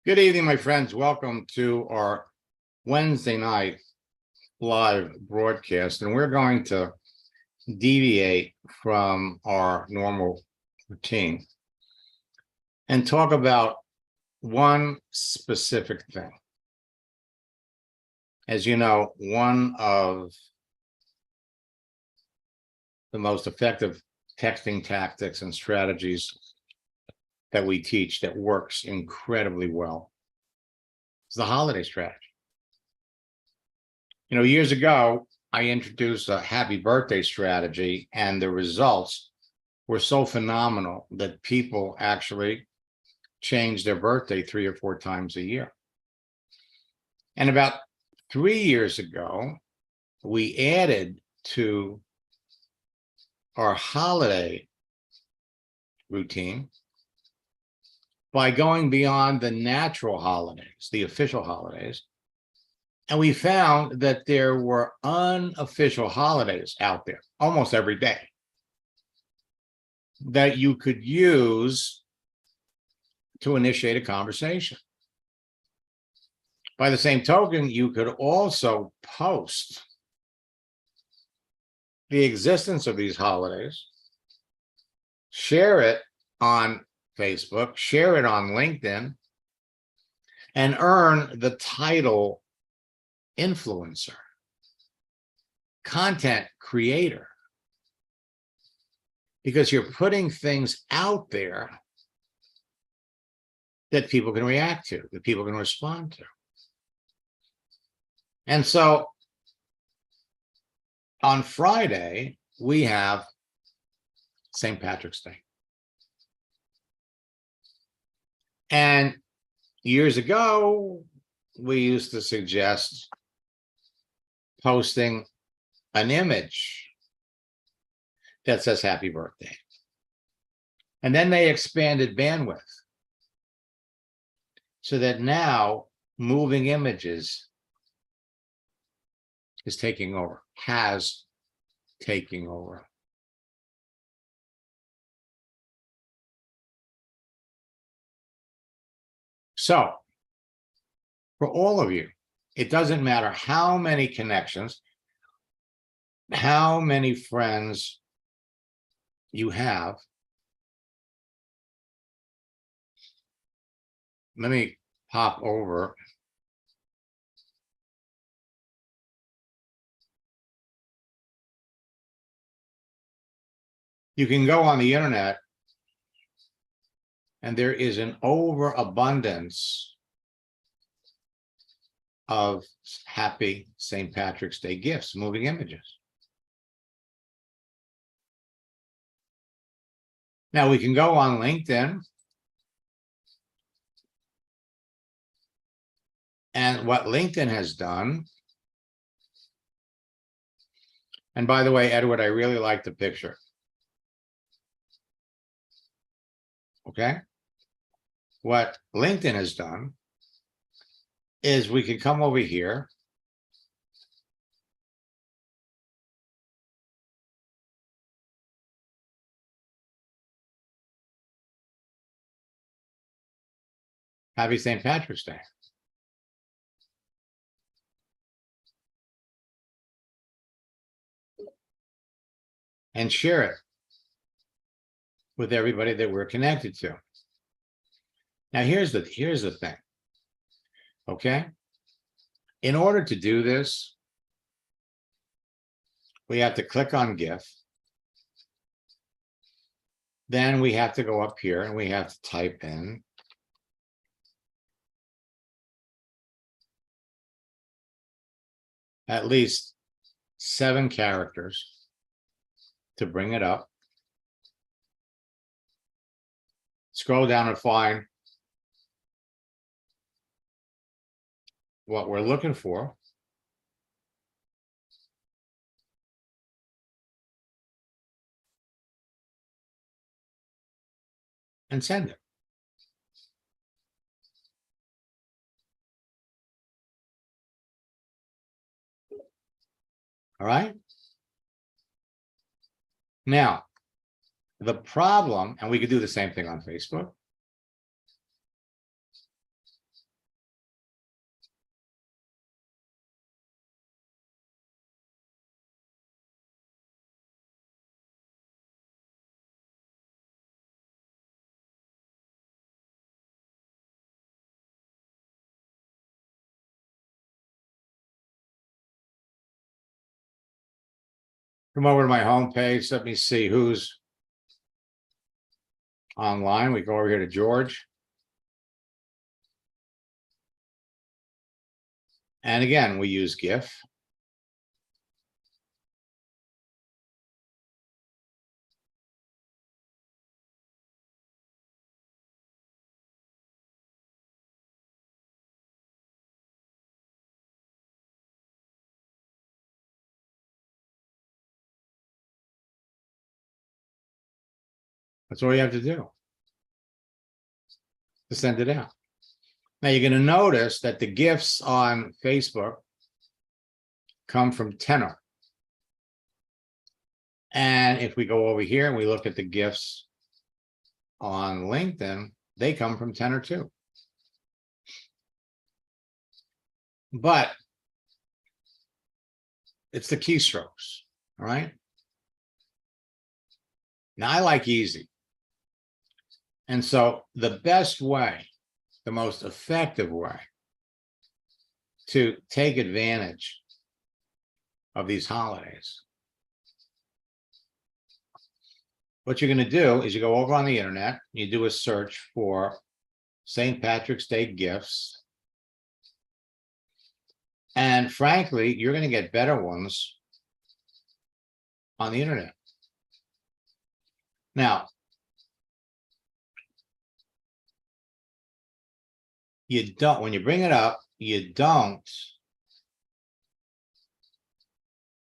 Good evening, my friends. Welcome to our Wednesday night live broadcast. And we're going to deviate from our normal routine and talk about one specific thing. As you know, one of the most effective texting tactics and strategies that we teach that works incredibly well is the holiday strategy. Years ago, I introduced a happy birthday strategy, and the results were so phenomenal that people actually changed their birthday 3 or 4 times a year. And about 3 years ago, we added to our holiday routine by going beyond the natural holidays, the official holidays. And we found that there were unofficial holidays out there almost every day that you could use to initiate a conversation. By the same token, you could also post the existence of these holidays, share it on Facebook, share it on LinkedIn, and earn the title influencer, content creator, because you're putting things out there that people can react to, that people can respond to. And so on Friday, we have St. Patrick's Day. And years ago, we used to suggest posting an image that says happy birthday. And then they expanded bandwidth so that now moving images is taking over, has taken over. So for all of you, it doesn't matter how many connections, how many friends you have. Let me pop over. You can go on the internet, and there is an overabundance of happy St. Patrick's Day gifts, moving images. Now we can go on LinkedIn, and what LinkedIn has done, and by the way, Edward, I really like the picture. Okay? What LinkedIn has done is we can come over here happy St. Patrick's Day. And share it with everybody that we're connected to. Now, here's the thing. Okay? In order to do this, we have to click on GIF. Then we have to go up here and we have to type in at least 7 characters to bring it up. Scroll down and find what we're looking for. And send it. All right. Now, the problem, and we could do the same thing on Facebook. Come over to my homepage. Let me see who's online. We go over here to George. And again, we use GIF. That's all you have to do to send it out. Now you're going to notice that the GIFs on Facebook come from Tenor. And if we go over here and we look at the GIFs on LinkedIn, they come from Tenor too. But it's the keystrokes, all right? Now I like easy. And so the best way, the most effective way to take advantage of these holidays, what you're going to do is you go over on the internet, you do a search for St. Patrick's Day gifts. And frankly, you're going to get better ones on the internet. Now, you don't, when you bring it up, you don't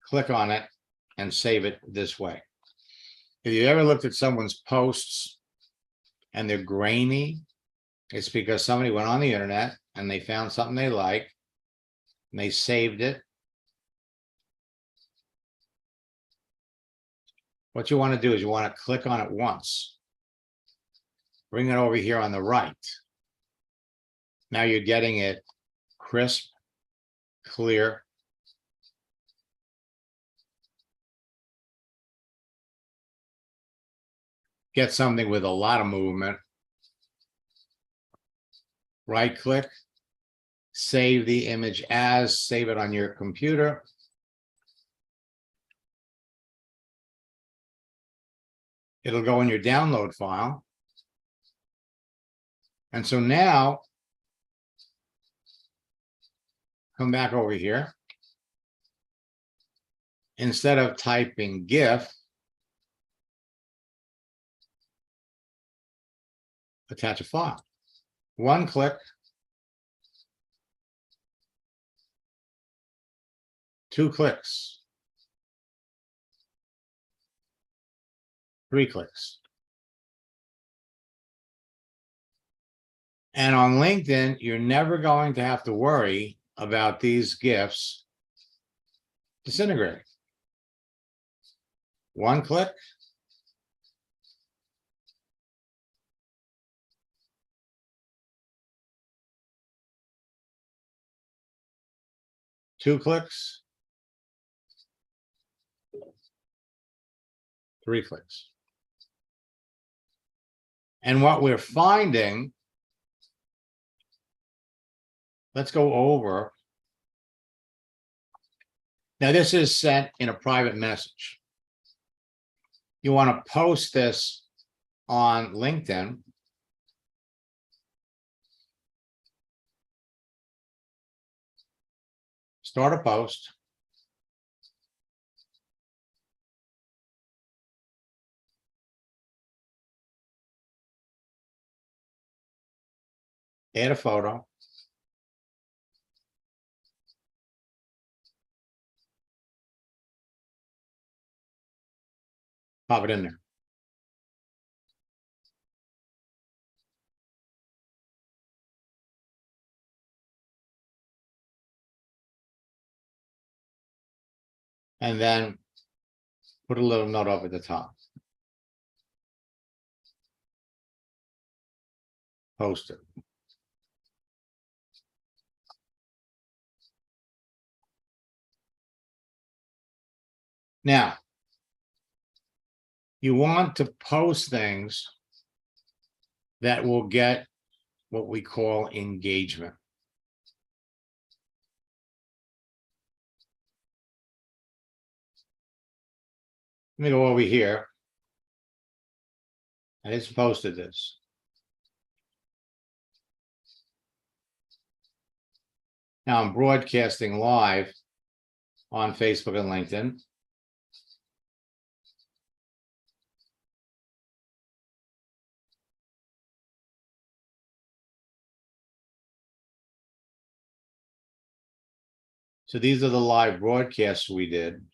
click on it and save it this way. If you ever looked at someone's posts and they're grainy, it's because somebody went on the internet and they found something they like and they saved it. What you want to do is you want to click on it once. Bring it over here on the right. Now you're getting it crisp, clear. Get something with a lot of movement. Right click, save the image as, save it on your computer. It'll go in your download file. And so now, come back over here. Instead of typing GIF, attach a file. One click, two clicks, three clicks. And on LinkedIn, you're never going to have to worry about these GIFs disintegrating. One click. Two clicks. Three clicks. And what we're finding, let's go over. Now, this is sent in a private message. You want to post this on LinkedIn. Start a post. Add a photo. Pop it in there. And then put a little note up at the top. Post it. Now, you want to post things that will get what we call engagement. Let me go over here. I just posted this. Now I'm broadcasting live on Facebook and LinkedIn. So these are the live broadcasts we did.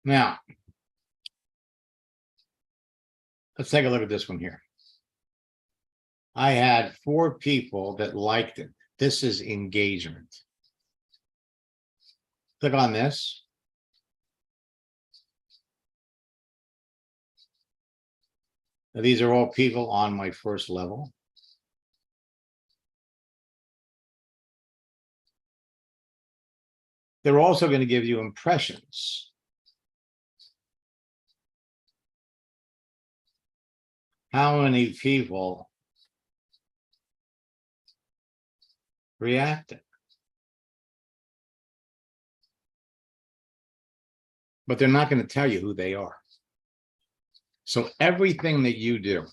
Now, let's take a look at this one here. I had 4 people that liked it. This is engagement. Click on this. Now, these are all people on my first level. They're also going to give you impressions. How many people reacted? But they're not going to tell you who they are. So everything that you do,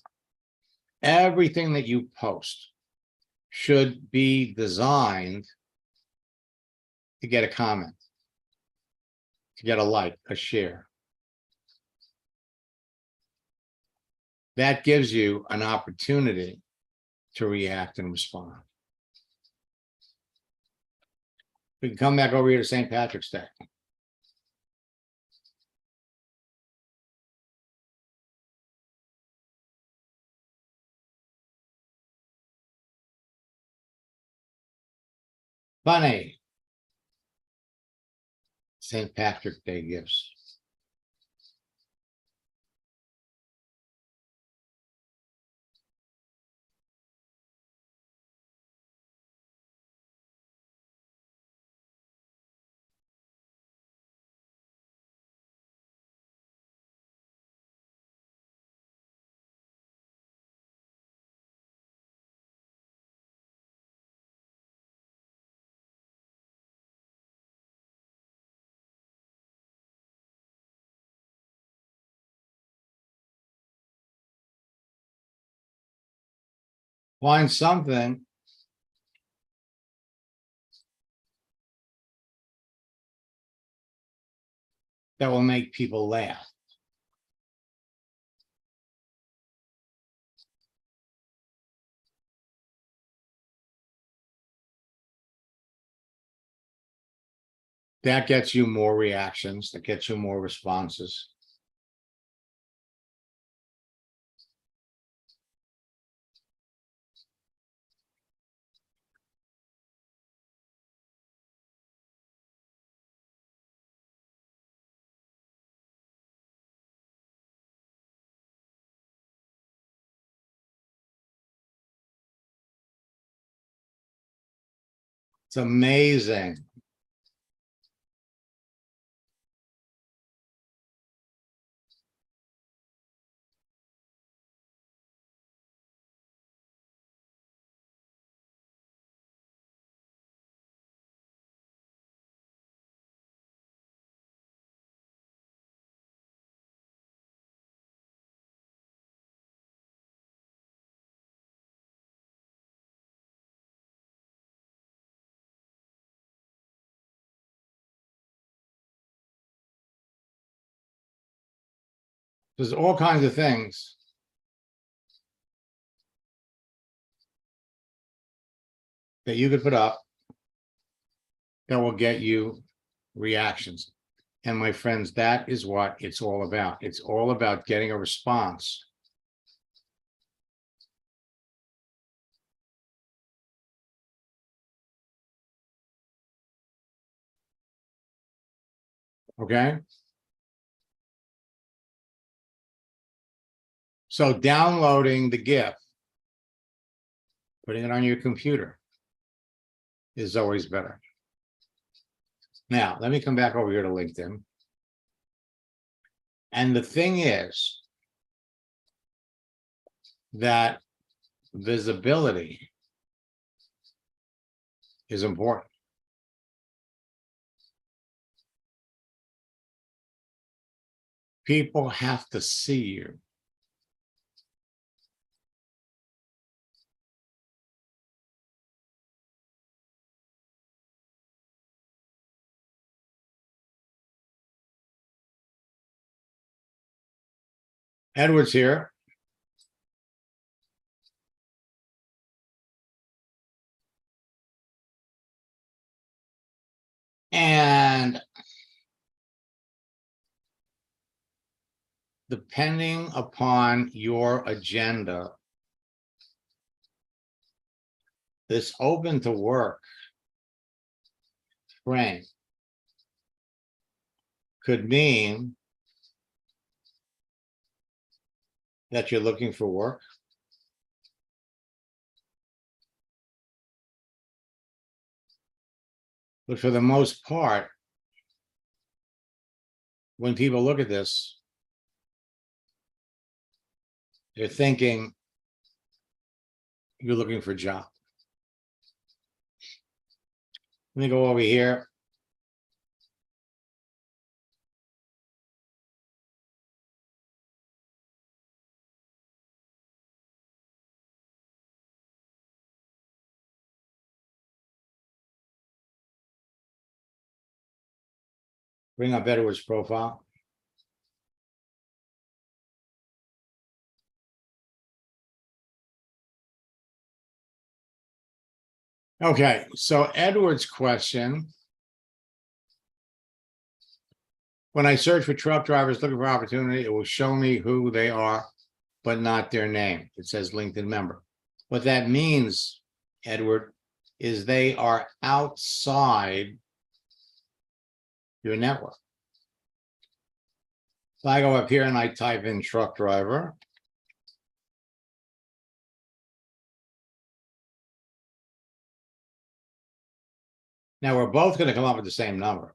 everything that you post should be designed to get a comment, to get a like, a share. That gives you an opportunity to react and respond. We can come back over here to St. Patrick's Day. Funny. St. Patrick's Day gifts. Find something that will make people laugh. That gets you more reactions, that gets you more responses. It's amazing. There's all kinds of things that you could put up that will get you reactions. And my friends, that is what it's all about. It's all about getting a response. Okay. So downloading the GIF, putting it on your computer is always better. Now, let me come back over here to LinkedIn. And the thing is that visibility is important. People have to see you. Edward's here. And depending upon your agenda, this open to work frame could mean that you're looking for work. But for the most part, when people look at this, they're thinking you're looking for a job. Let me go over here. Bring up Edward's profile. Okay, so Edward's question. When I search for truck drivers looking for opportunity, it will show me who they are, but not their name. It says LinkedIn member. What that means, Edward, is they are outside your network. So I go up here and I type in truck driver. Now we're both going to come up with the same number.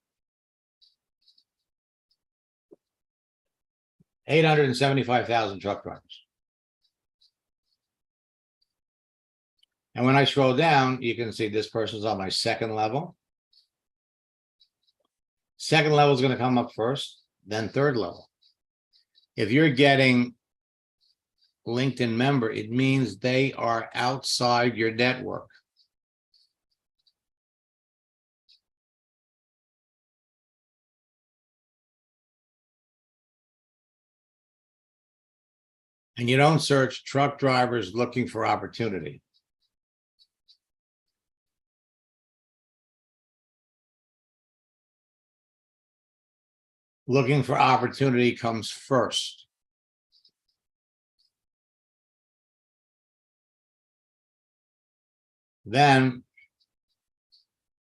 875,000 truck drivers. And when I scroll down, you can see this person's on my second level. Second level is going to come up first, then third level. If you're getting LinkedIn member, it means they are outside your network. And you don't search truck drivers looking for opportunity. Looking for opportunity comes first. Then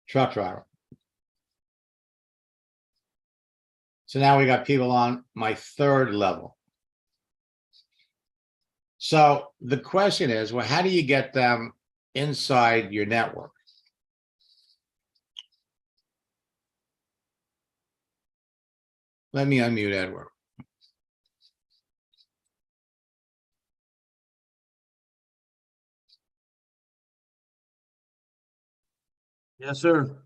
truck driver. So now we got people on my third level. So the question is, well, how do you get them inside your network? Let me unmute Edward. Yes, sir.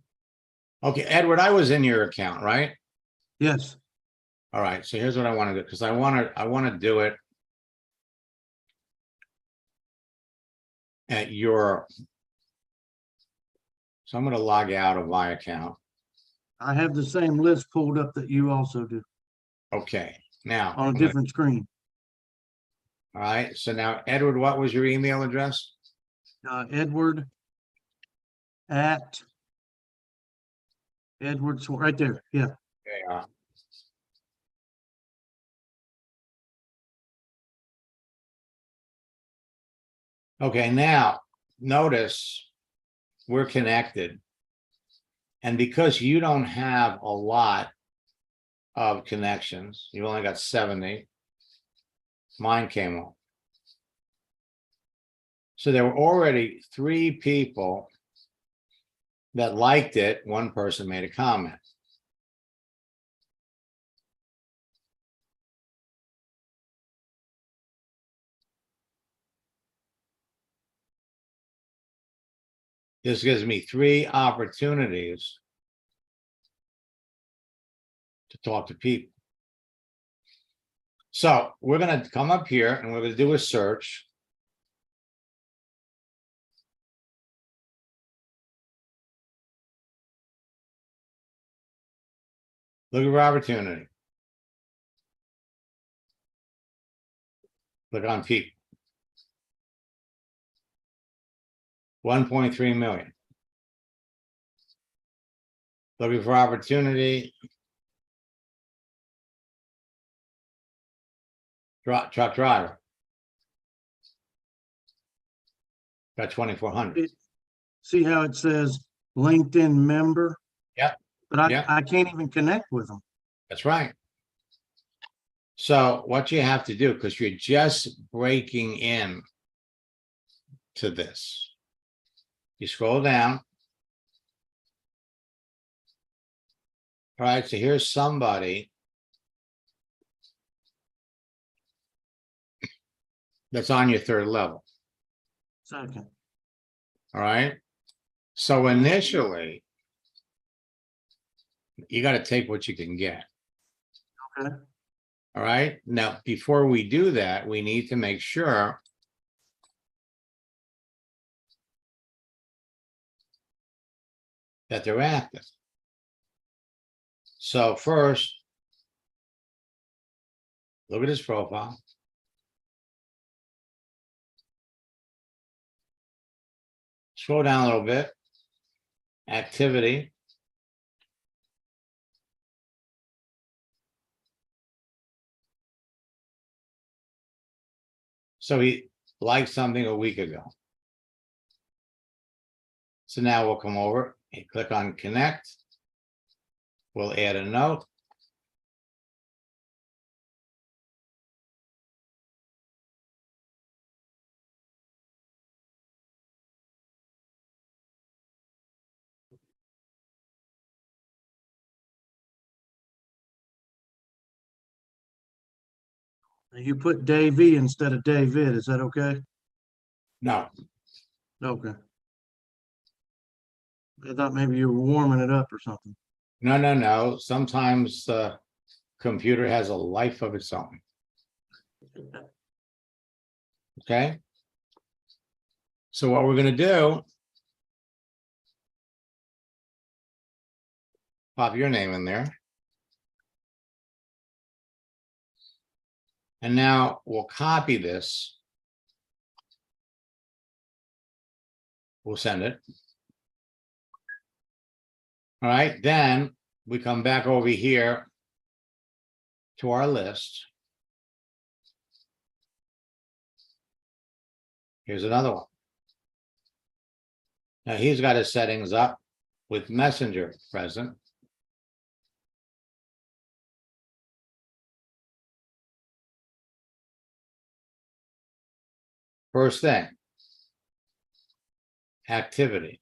Okay, Edward, I was in your account, right? Yes. All right, so here's what I want to do, because I want to do it at your. So I'm going to log out of my account. I have the same list pulled up that you also do Okay, now. on a different screen. All right, so now, Edward, what was your email address? Edward at Edwards, right there. Yeah. Okay, okay, now notice we're connected. And because you don't have a lot of connections. You only got 70. Mine came up. So there were already 3 people that liked it. One person made a comment. This gives me 3 opportunities to talk to people. So we're going to come up here and we're going to do a search. Look for opportunity. Click on people. 1.3 million. Looking for opportunity. Truck driver. Got 2,400. See how it says LinkedIn member? Yep. But Yep. I can't even connect with them. That's right. So what you have to do, because you're just breaking in to this, you scroll down. All right, so here's somebody that's on your 3rd level. Second. All right. So initially, you got to take what you can get. Okay. All right. Now, before we do that, we need to make sure that they're active. So first, look at his profile. Scroll down a little bit. Activity. So he liked something a week ago. So now we'll come over and click on connect. We'll add a note. You put Davey instead of David. Is that okay? No, Okay. I thought maybe you were warming it up or something. no. Sometimes the computer has a life of its own. Okay. So what we're going to do, pop your name in there. And now we'll copy this. We'll send it. All right, then we come back over here to our list. Here's another one. Now he's got his settings up with Messenger present. First thing, activity.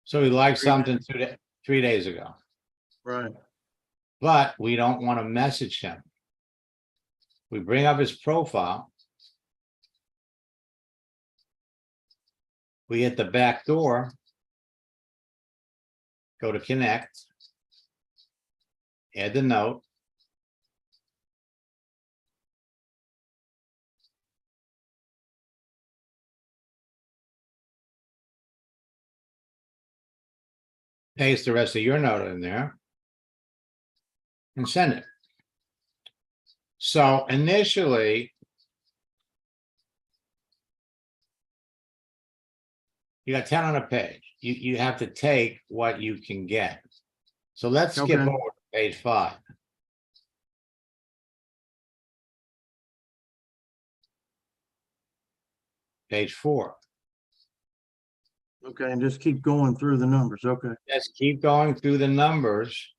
So he liked something 3 days ago, Right. but we don't want to message him. We bring up his profile. We hit the back door, go to connect, add the note. Paste the rest of your note in there and send it. So initially, you got 10 on a page. You have to take what you can get. So let's skip Okay. over to page 5. Page 4. Okay, and just keep going through the numbers. Okay. Just keep going through the numbers.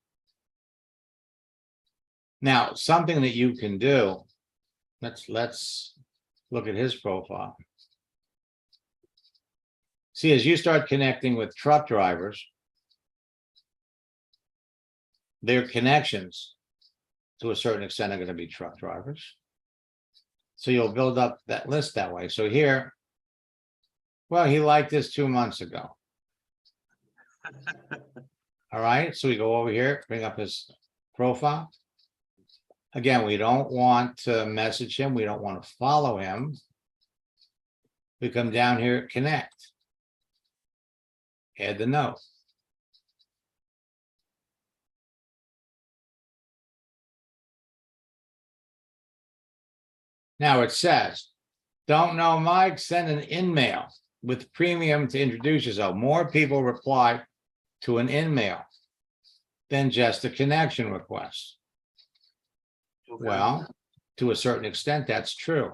Now, something that you can do, let's look at his profile. See, as you start connecting with truck drivers, their connections to a certain extent are going to be truck drivers. So you'll build up that list that way. So here, well, he liked this 2 months ago. All right, so we go over here, bring up his profile. Again, we don't want to message him. We don't want to follow him. We come down here, connect. Add the note. Now it says, don't know Mike, send an in-mail with premium to introduce yourself. More people reply to an in-mail than just a connection request. Okay. Well, to a certain extent, that's true.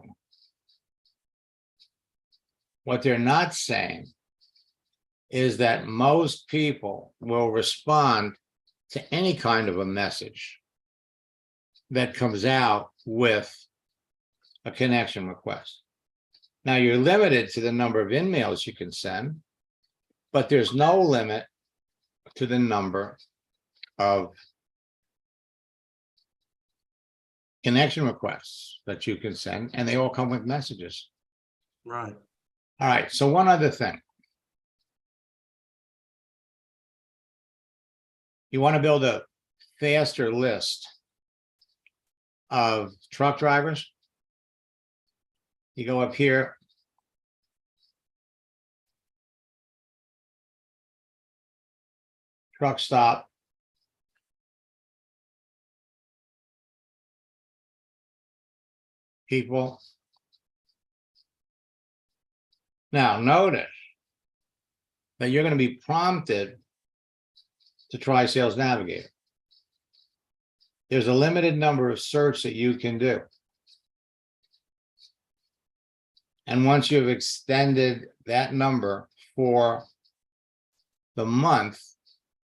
What they're not saying is that most people will respond to any kind of a message that comes out with a connection request. Now, you're limited to the number of in-mails you can send, but there's no limit to the number of connection requests that you can send, and they all come with messages. Right. All right, so one other thing. You want to build a faster list of truck drivers. You go up here. Truck stop. People. Now, notice that you're going to be prompted to try Sales Navigator. There's a limited number of search that you can do. And once you've extended that number for the month,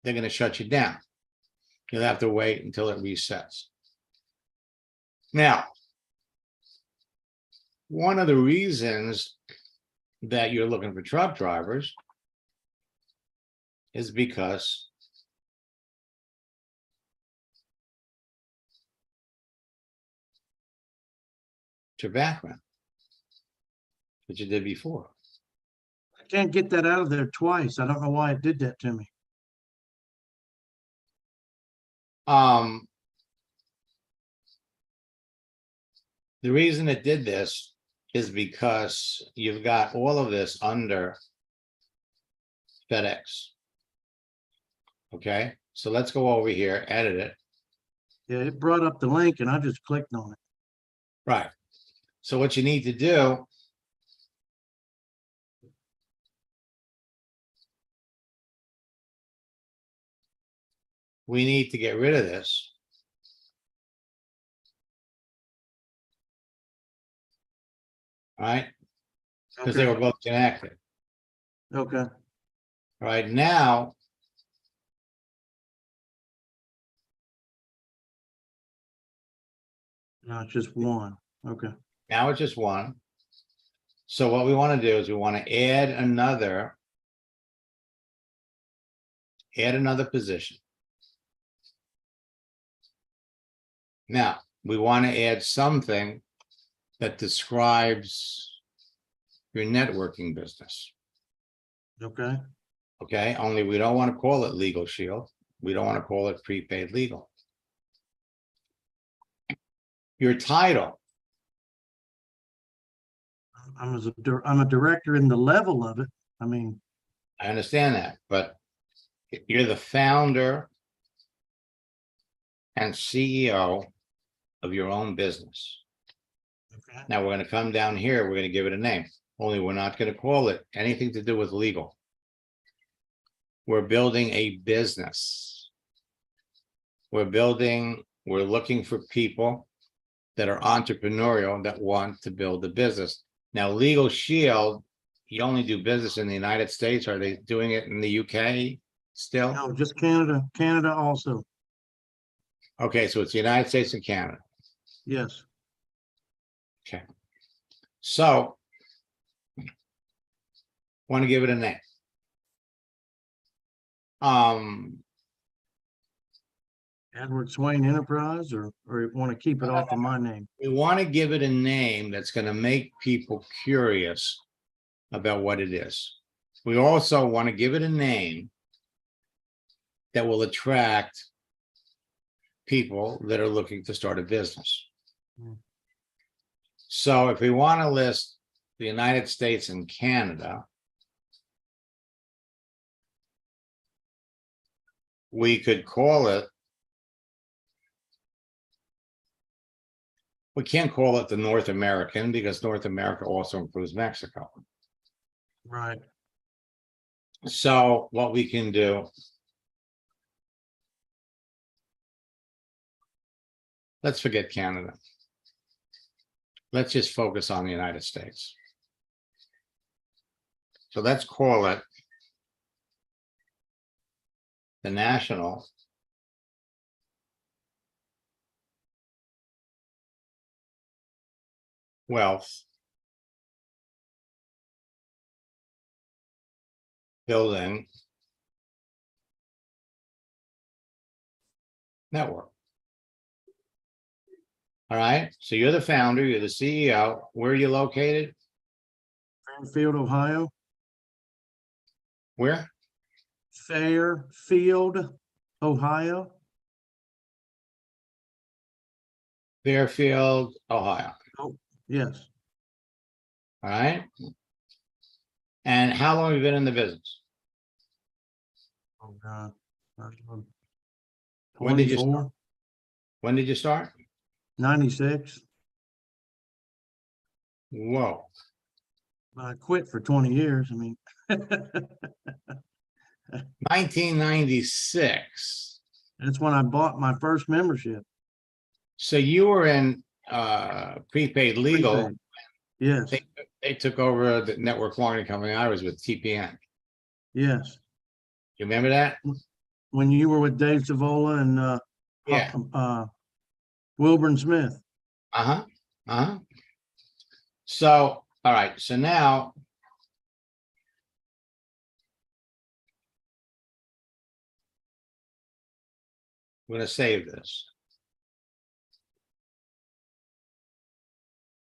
they're going to shut you down. You'll have to wait until it resets. Now, one of the reasons that you're looking for truck drivers is because your background, which you did before. I can't get that out of there twice. I don't know why it did that to me. The reason it did this is because you've got all of this under FedEx. Okay, so let's go over here, edit it. Yeah, it brought up the link and I just clicked on it. Right. So what you need to do we need to get rid of this. All right, because they Okay. were both connected. Okay. All right, now No, it's just one. Okay. now it's just one. So what we want to do is we want to add another position. Now, we want to add something that describes your networking business. Okay. Okay, only we don't want to call it Legal Shield. We don't want to call it prepaid legal. Your title. I'm a director in the level of it. I mean, I understand that, but you're the founder and CEO of your own business. okay. Now we're going to come down here. We're going to give it a name. Only we're not going to call it anything to do with legal. We're building a business. We're looking for people that are entrepreneurial that want to build a business. Now, Legal Shield, you only do business in the United States? Are they doing it in the UK still? No, just Canada, Canada also. Okay, so it's the United States and Canada. Yes. Okay. So want to give it a name. Edward Swain Enterprise, or you want to keep it off of my name? We want to give it a name that's going to make people curious about what it is. We also want to give it a name that will attract people that are looking to start a business. Hmm. So if we want to list the United States and Canada, we could call it, we can't call it the North American because North America also includes Mexico. Right. So what we can do, let's forget Canada. Let's just focus on the United States. So let's call it the National Wealth Building Network. All right, so you're the founder, you're the CEO. Where are you located? Fairfield, Ohio. Where? Fairfield, Ohio. Fairfield, Ohio. Yes. All right. And how long have you been in the business? Oh, God. When did you 24, When did you start? 96. Whoa. I quit for 20 years. I mean, 1996. that's when I bought my first membership. So you were in prepaid legal. Prepaid. Yes, They took over the network marketing company. I was with TPN. yes. You remember that? When you were with Dave Savola and Yeah. Wilburn Smith. Uh-huh. Uh-huh. So, all right. So now we're going to save this.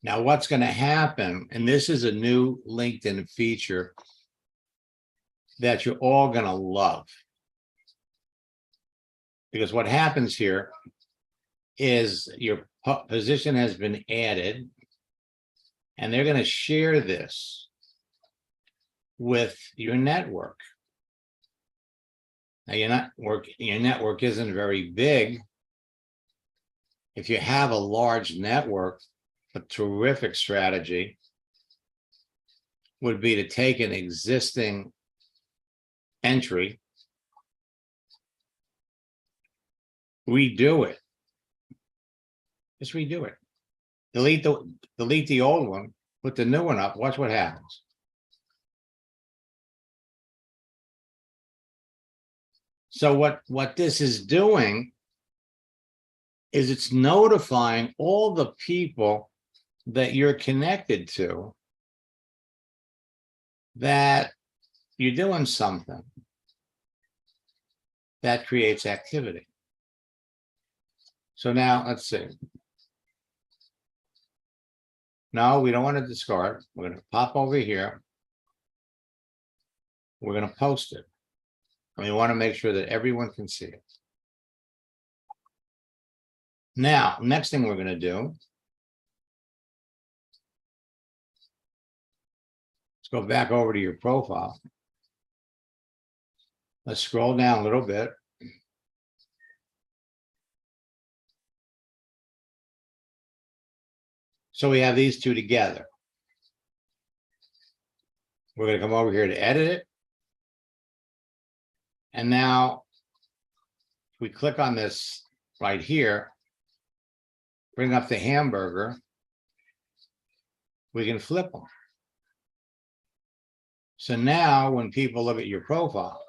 Now, what's going to happen, and this is a new LinkedIn feature that you're all going to love. Because what happens here is your position has been added, and they're going to share this with your network. Now, your network isn't very big. If you have a large network, a terrific strategy would be to take an existing entry, redo it. Just redo it. Delete the old one, put the new one up, watch what happens. So what this is doing is it's notifying all the people that you're connected to that you're doing something that creates activity. So now let's see. No, we don't want to discard. We're going to pop over here. We're going to post it. And we want to make sure that everyone can see it. Now, next thing we're going to do, let's go back over to your profile. Let's scroll down a little bit. So we have these two together. We're going to come over here to edit it. And now if we click on this right here, bring up the hamburger, we can flip them. So now when people look at your profile,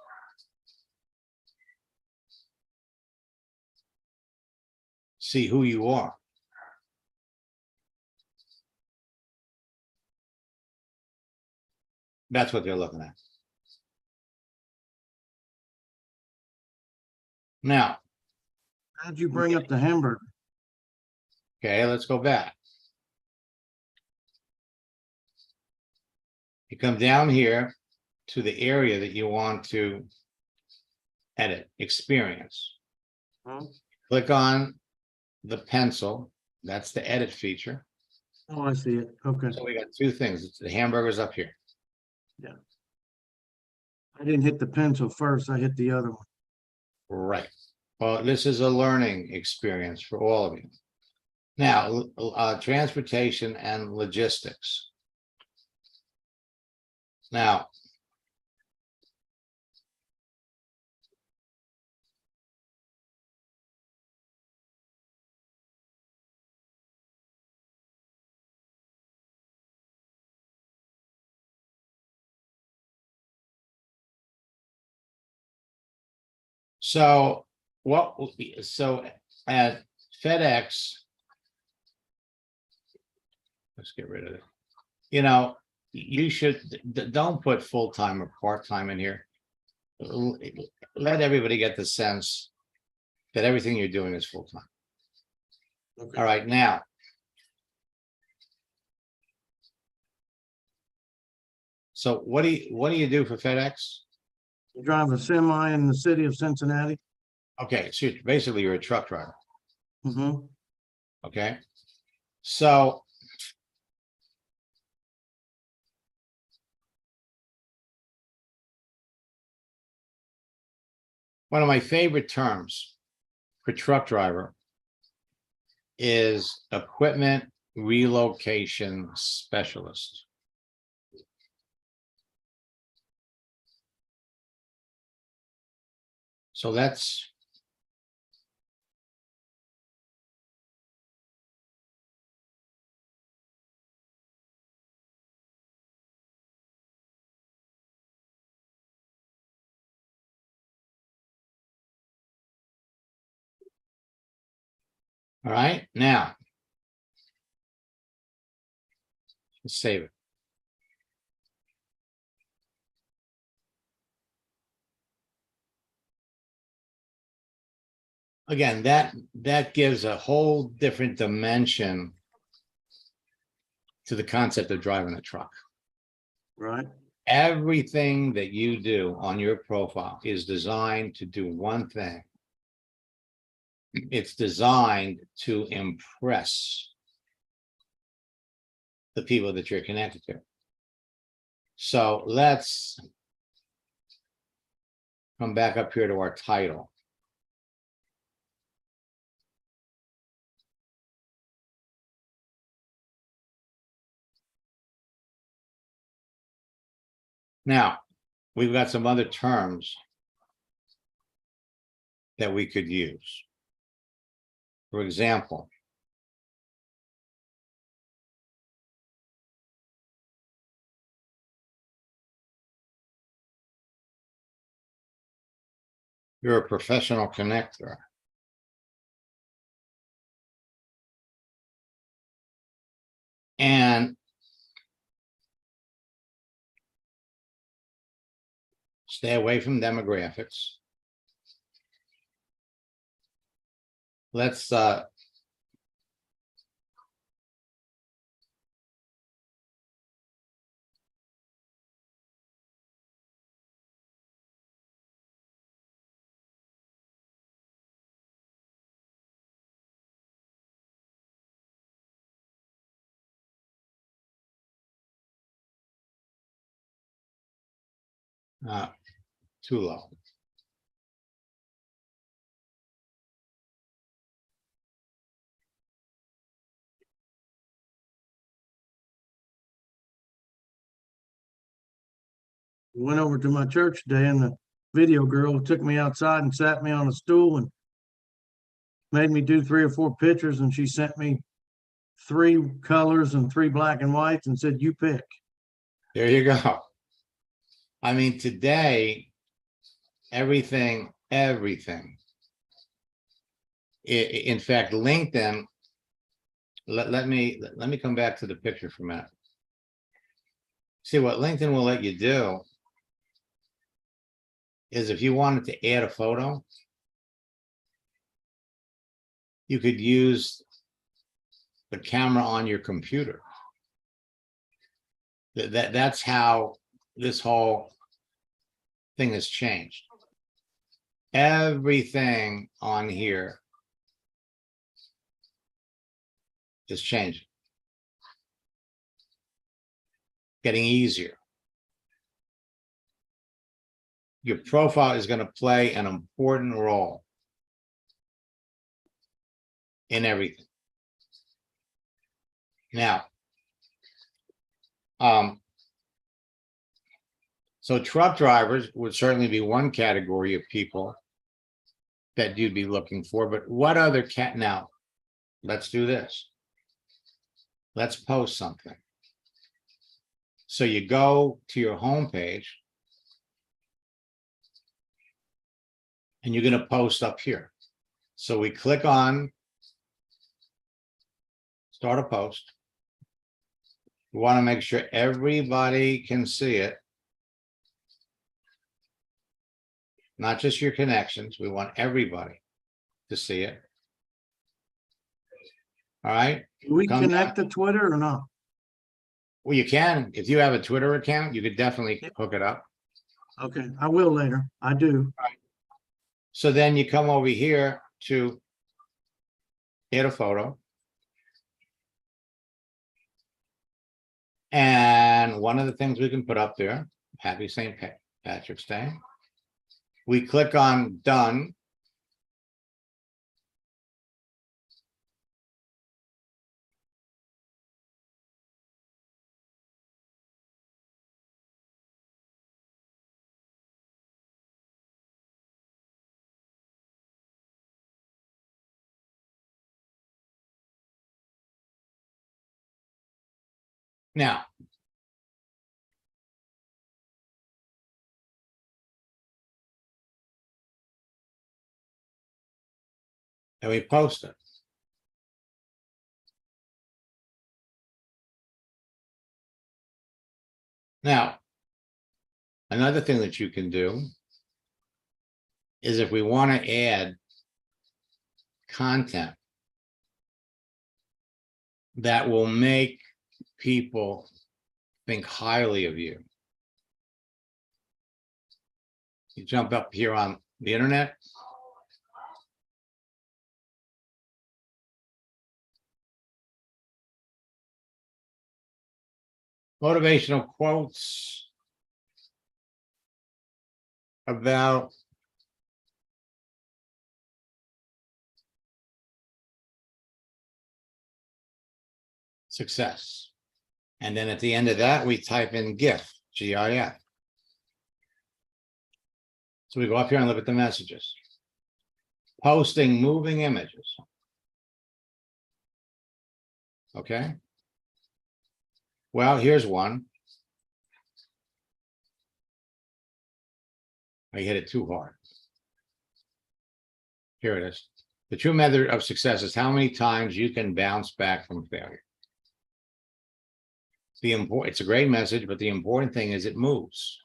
see who you are. That's what they're looking at. Now, How'd you bring up the hamburger? okay, let's go back. You come down here to the area that you want to edit, experience. Huh? Click on the pencil. That's the edit feature. Oh, I see it. Okay. So we got two things. The hamburger's up here. I didn't hit the pencil first. I hit the other one. Right. Well, this is a learning experience for all of you. Now, transportation and logistics. Now, so what, so at FedEx, let's get rid of it. You know, you should, don't put full-time or part-time in here. Let everybody get the sense that everything you're doing is full-time. Okay. All right, now. So what do you do for FedEx? I drive a semi in the city of Cincinnati. Okay, so basically you're a truck driver, Mm-hmm. okay? So one of my favorite terms for truck driver is equipment relocation specialist. So that's all right. Now, let's save it. Again, that gives a whole different dimension to the concept of driving a truck. Right. Everything that you do on your profile is designed to do one thing. It's designed to impress the people that you're connected to. So let's come back up here to our title. Now, we've got some other terms that we could use. For example, you're a professional connector. And stay away from demographics. Let's too low. Went over to my church today and the video girl took me outside and sat me on a stool and made me do 3 or 4 pictures, and she sent me 3 colors and 3 black and whites and said, "You pick." There you go. I mean, today, everything. In fact, LinkedIn, let me come back to the picture for a minute. See, what LinkedIn will let you do is if you wanted to add a photo, you could use the camera on your computer. That's how this whole thing has changed. Everything on here is changing, getting easier. Your profile is going to play an important role in everything. Now, so truck drivers would certainly be one category of people that you'd be looking for, but what other now, let's do this. Let's post something. So you go to your homepage and you're going to post up here. So we click on start a post. We want to make sure everybody can see it. Not just your connections. We want everybody to see it. All right. Do we Come connect to Twitter or not? Well, you can. If you have a Twitter account, you could definitely hook it up. Okay, I will later. I do. So then you come over here to add a photo. And one of the things we can put up there, happy St. Patrick's Day. We click on done. Now, and we post it. Now, another thing that you can do is if we want to add content that will make people think highly of you. You jump up here on the internet. Motivational quotes about success. And then at the end of that, we type in GIF, G-I-F. So we go up here and look at the messages. Posting moving images. Okay. Well, here's one. I hit it too hard. Here it is. The true measure of success is how many times you can bounce back from failure. It's a great message, but the important thing is it moves.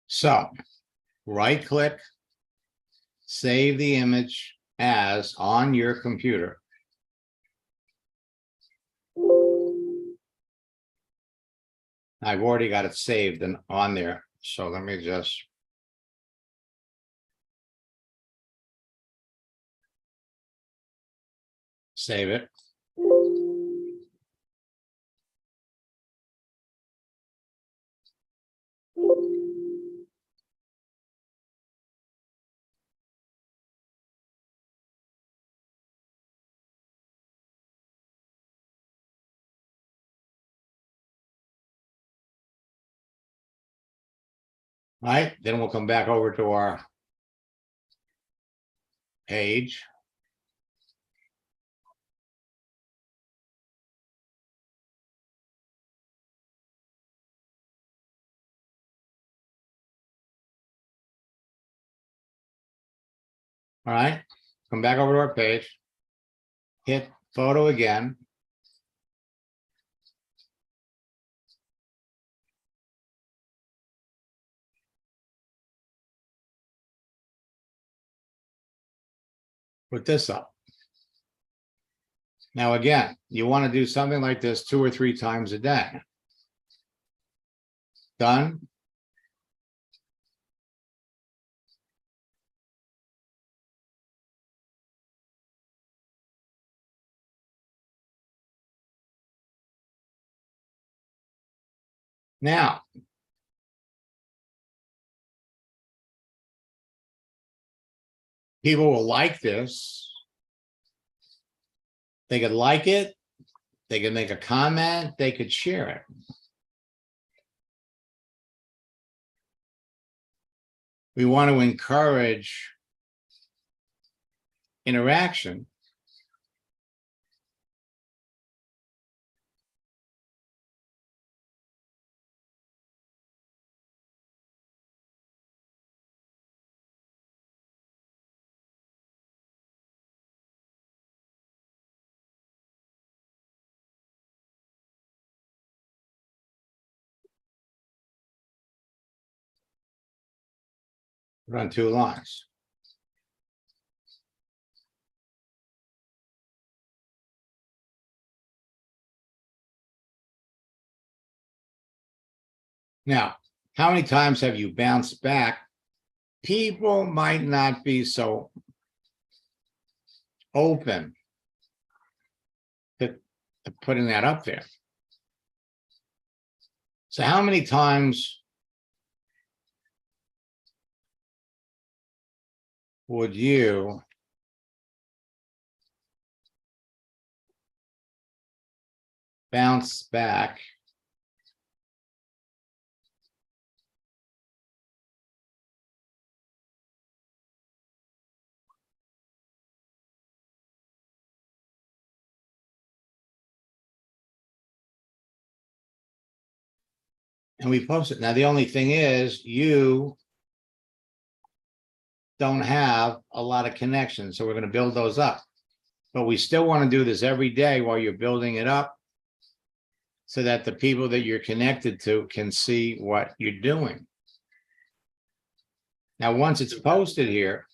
So right click, save the image as on your computer. I've already got it saved and on there. So let me just save it. All right, then we'll come back over to our page. All right, come back over to our page. Hit photo again. Put this up. Now, again, you want to do something like this 2 or 3 times a day. Done. Now, people will like this. They could like it. They could make a comment. They could share it. We want to encourage interaction. Run 2 lines. Now, how many times have you bounced back? People might not be so open to putting that up there. So how many times would you bounce back and we post it? Now, the only thing is you don't have a lot of connections, so we're going to build those up. But we still want to do this every day while you're building it up so that the people that you're connected to can see what you're doing. Now, once it's posted here,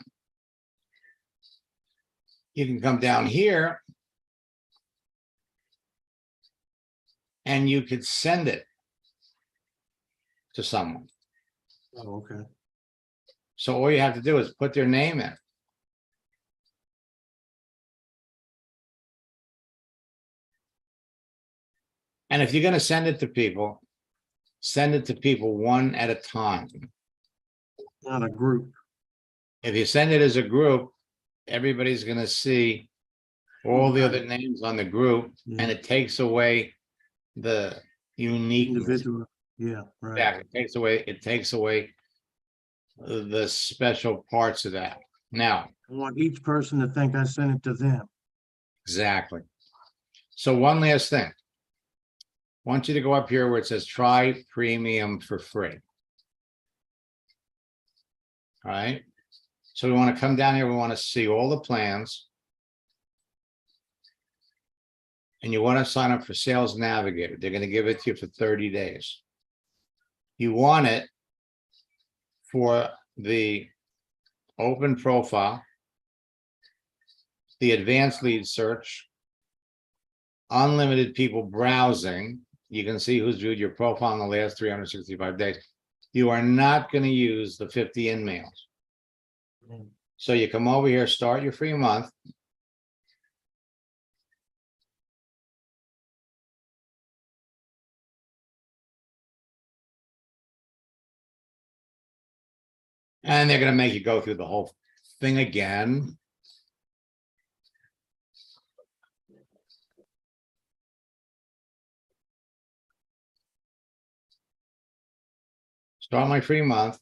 you can come down here and you could send it to someone. Oh, okay. So all you have to do is put their name in. And if you're going to send it to people one at a time. Not a group. If you send it as a group, everybody's going to see all the other names on the group, and it takes away the uniqueness. Individual. Yeah, right. Yeah, it takes away the special parts of that. Now, I want each person to think I sent it to them. exactly. So one last thing. I want you to go up here where it says try premium for free. All right. So we want to come down here. We want to see all the plans. And you want to sign up for Sales Navigator. They're going to give it to you for 30 days. You want it for the open profile, the advanced lead search, unlimited people browsing. You can see who's viewed your profile in the last 365 days. You are not going to use the 50 in-mails. So you come over here, start your free month. And they're going to make you go through the whole thing again. Start my free month.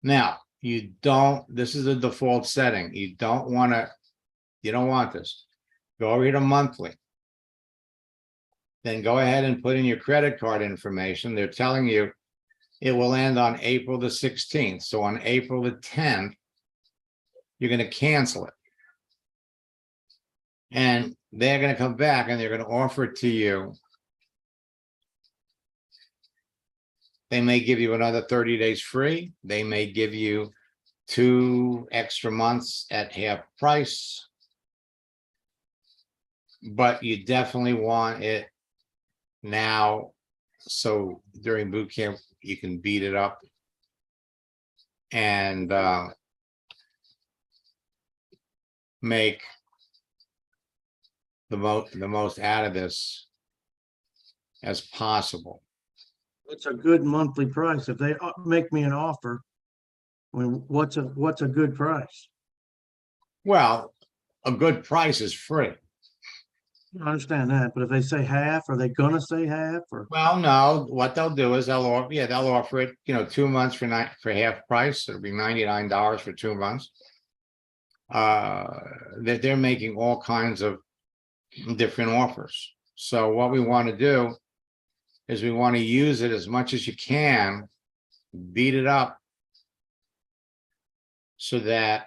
Now, this is a default setting. You don't want this. Go over here to monthly. Then go ahead and put in your credit card information. They're telling you it will end on April the 16th. So on April the 10th, you're going to cancel it. And they're going to come back and they're going to offer it to you. They may give you another 30 days free. They may give you 2 extra months at half price. But you definitely want it now. So during boot camp, you can beat it up. And make the most out of this as possible. What's a good monthly price? If they make me an offer, I mean, what's a good price? Well, a good price is free. I understand that, but if they say half, are they gonna say half or? Well, no, what they'll do is they'll offer it, 2 months for half price. It'll be $99 for 2 months. They're making all kinds of different offers. So what we want to do is we want to use it as much as you can, beat it up so that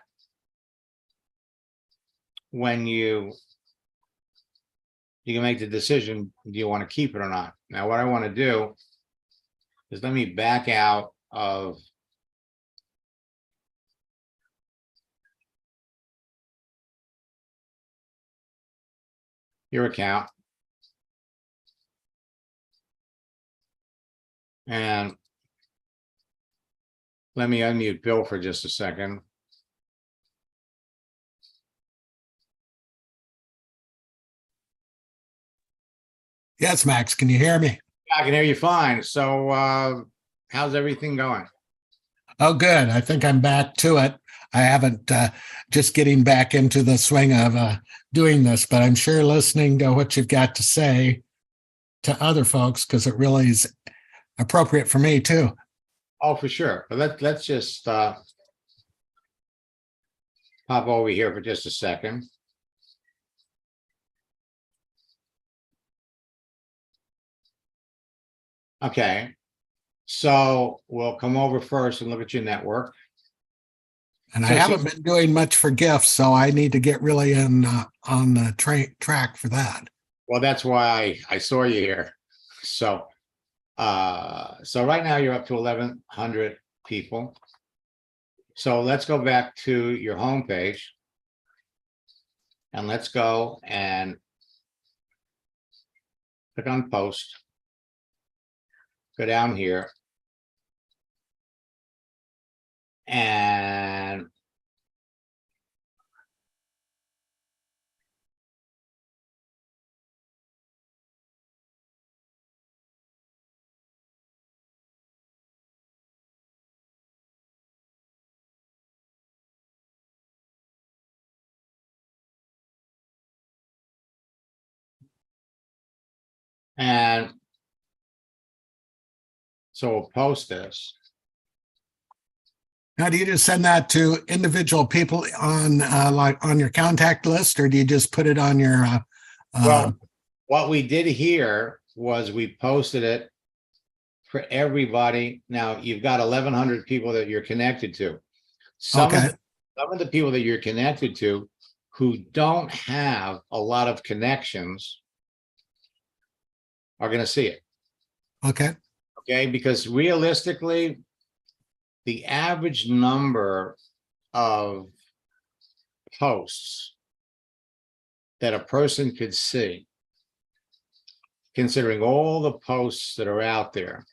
when you can make the decision, do you want to keep it or not? Now, what I want to do is let me back out of your account. And let me unmute Bill for just a second. Yes, Max, can you hear me? I can hear you fine. So how's everything going? Oh, good. I think I'm back to it. I haven't just getting back into the swing of doing this, but I'm sure listening to what you've got to say to other folks, because it really is appropriate for me too. Oh, for sure. But let's just pop over here for just a second. Okay, so we'll come over first and look at your network. And So I haven't been doing much for gifts, so I need to get really on the track for that. Well, that's why I saw you here. So right now you're up to 1,100 people. So let's go back to your homepage and let's go and click on post. Go down here. And so we'll post this. Now, do you just send that to individual people on like on your contact list, or do you just put it on your? Well, what we did here was we posted it for everybody. Now you've got 1,100 people that you're connected to. Some of the people that you're connected to who don't have a lot of connections are going to see it. Okay. Okay, because realistically, the average number of posts that a person could see, considering all the posts that are out there,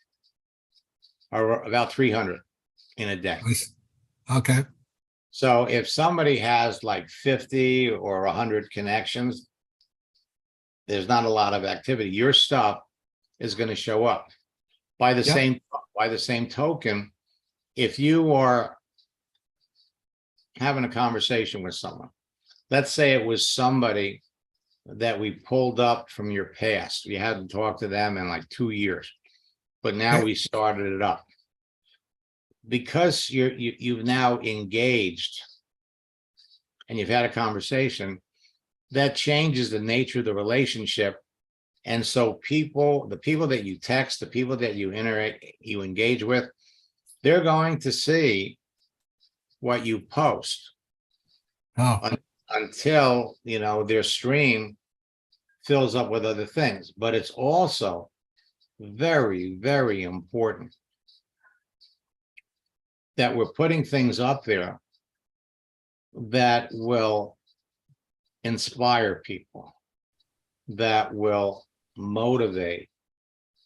are about 300 in a day. Okay. So if somebody has like 50 or 100 connections, there's not a lot of activity. Your stuff is going to show up. By the same token, if you are having a conversation with someone, let's say it was somebody that we pulled up from your past. We hadn't talked to them in like 2 years, but now we started it up. Because you've now engaged and you've had a conversation, that changes the nature of the relationship. And so people, the people that you text, the people that you interact, you engage with, they're going to see what you post Oh, until, their stream fills up with other things. But it's also very, very important that we're putting things up there that will inspire people, that will motivate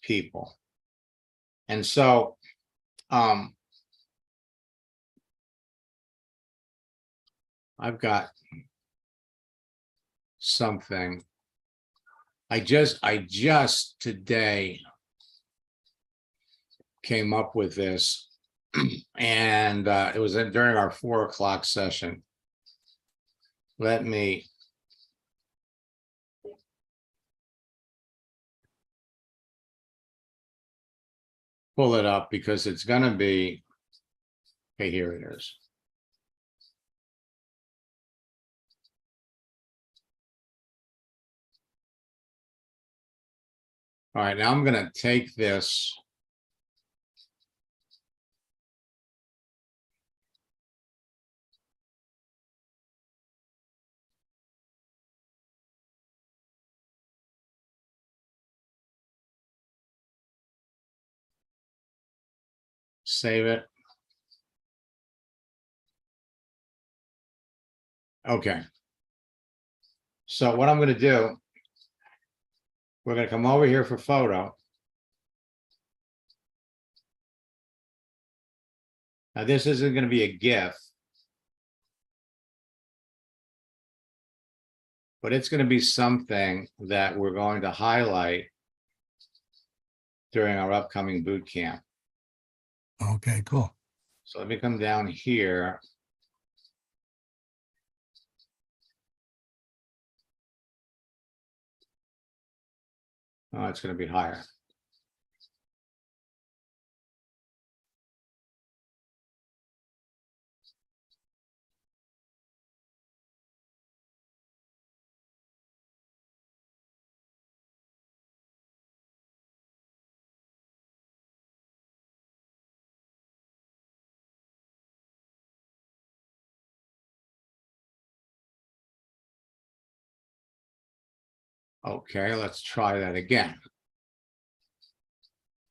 people. And so, I've got something. I just today came up with this, and it was during our 4 o'clock session. Let me pull it up because it's going to be, okay, here it is. All right, now I'm going to take this. Save it. Okay. So what I'm going to do, we're going to come over here for photo. Now, this isn't going to be a GIF, but it's going to be something that we're going to highlight during our upcoming boot camp. okay, cool. So let me come down here. Oh, it's going to be higher. Okay, let's try that again.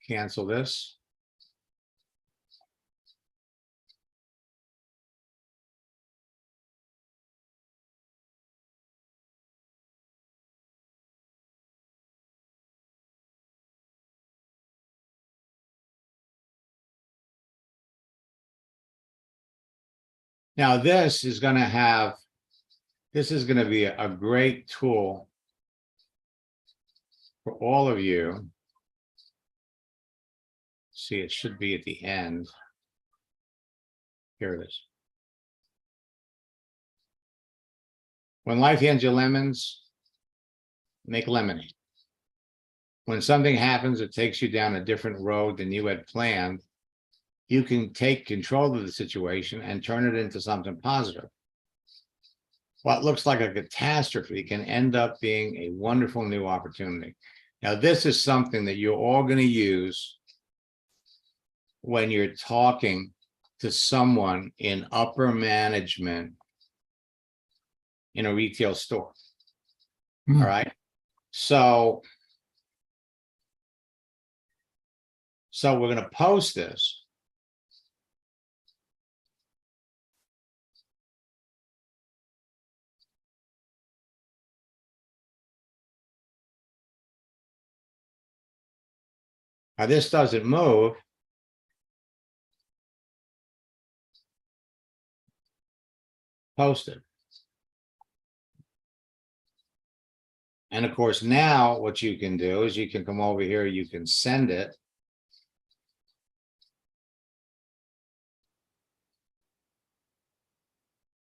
Cancel this. Now, this is going to be a great tool for all of you. See, it should be at the end. Here it is. When life hands you lemons, make lemonade. When something happens that takes you down a different road than you had planned, you can take control of the situation and turn it into something positive. What looks like a catastrophe can end up being a wonderful new opportunity. Now, this is something that you're all going to use when you're talking to someone in upper management in a retail store. Hmm. All right. So we're going to post this. Now, this doesn't move. Post it. And of course, now what you can do is you can come over here, you can send it.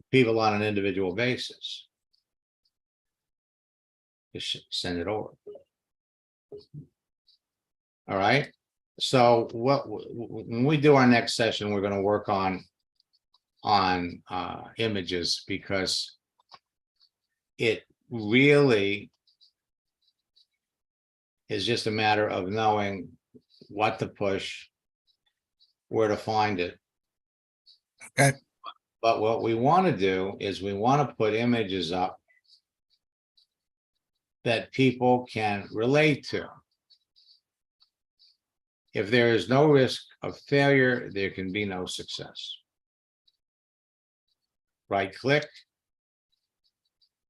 People on an individual basis. Just send it over. All right. So when we do our next session, we're going to work on images, because it really It's just a matter of knowing what to push, where to find it. Okay. But what we want to do is we want to put images up that people can relate to. If there is no risk of failure, there can be no success. Right click,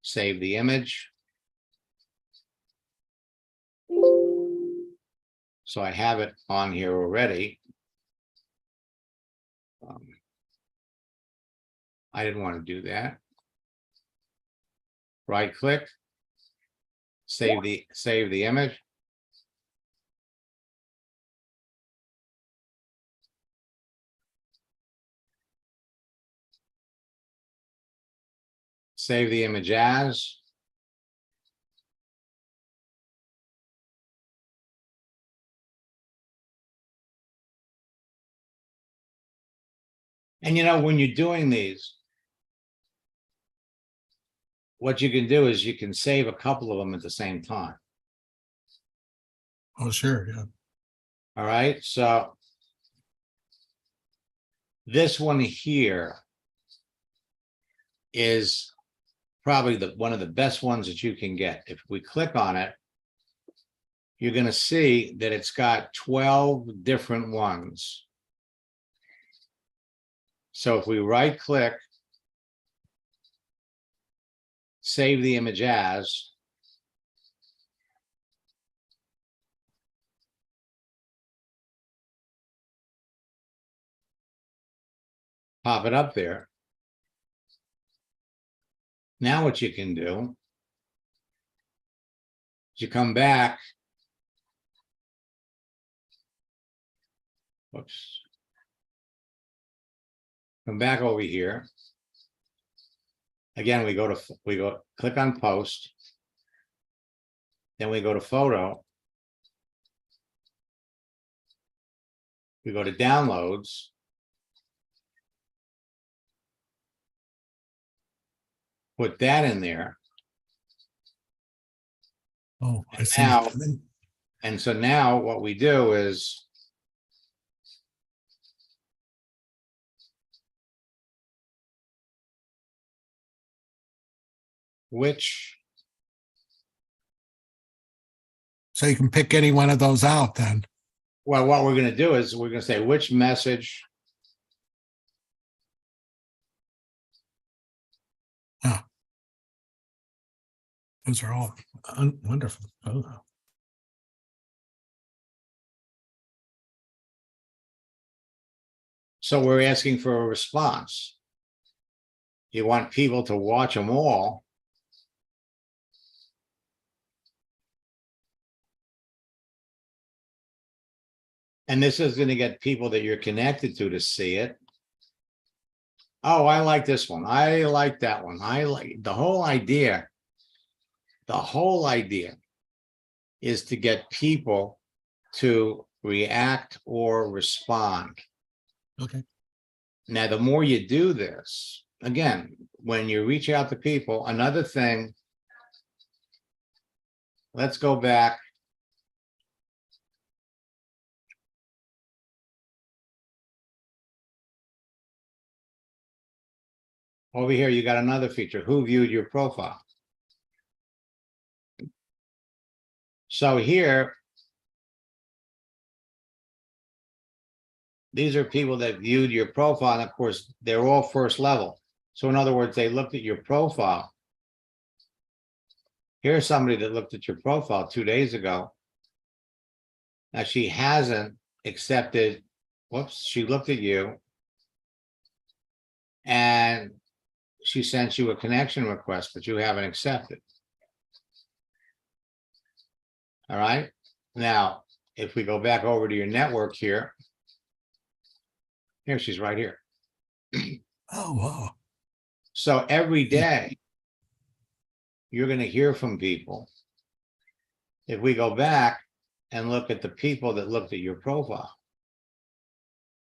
save the image. So I have it on here already. I didn't want to do that. Right click, save the image. Save the image as. And you know, when you're doing these, what you can do is you can save a couple of them at the same time. Oh, sure. Yeah. All right, so this one here is probably one of the best ones that you can get. If we click on it, you're going to see that it's got 12 different ones. So if we right click, save the image as, pop it up there. Now what you can do is you come back. Whoops. Come back over here. Again, we go click on post. Then we go to photo. We go to downloads. Put that in there. Oh, I see. Now, and so now what we do is So you can pick any one of those out then. well, what we're going to do is we're going to say which message. Those are all wonderful. Oh. So we're asking for a response. You want people to watch them all. And this is going to get people that you're connected to see it. Oh, I like this one. I like that one. I like the whole idea. The whole idea is to get people to react or respond. Okay. Now, the more you do this, again, when you reach out to people, another thing, let's go back. Over here, you got another feature, who viewed your profile. So here, these are people that viewed your profile, and of course, they're all first level. So in other words, they looked at your profile. Here's somebody that looked at your profile 2 days ago. Now she hasn't accepted, whoops, she looked at you and she sent you a connection request, but you haven't accepted. All right. Now, if we go back over to your network here, she's right here. Oh, wow. So every day, you're going to hear from people. If we go back and look at the people that looked at your profile,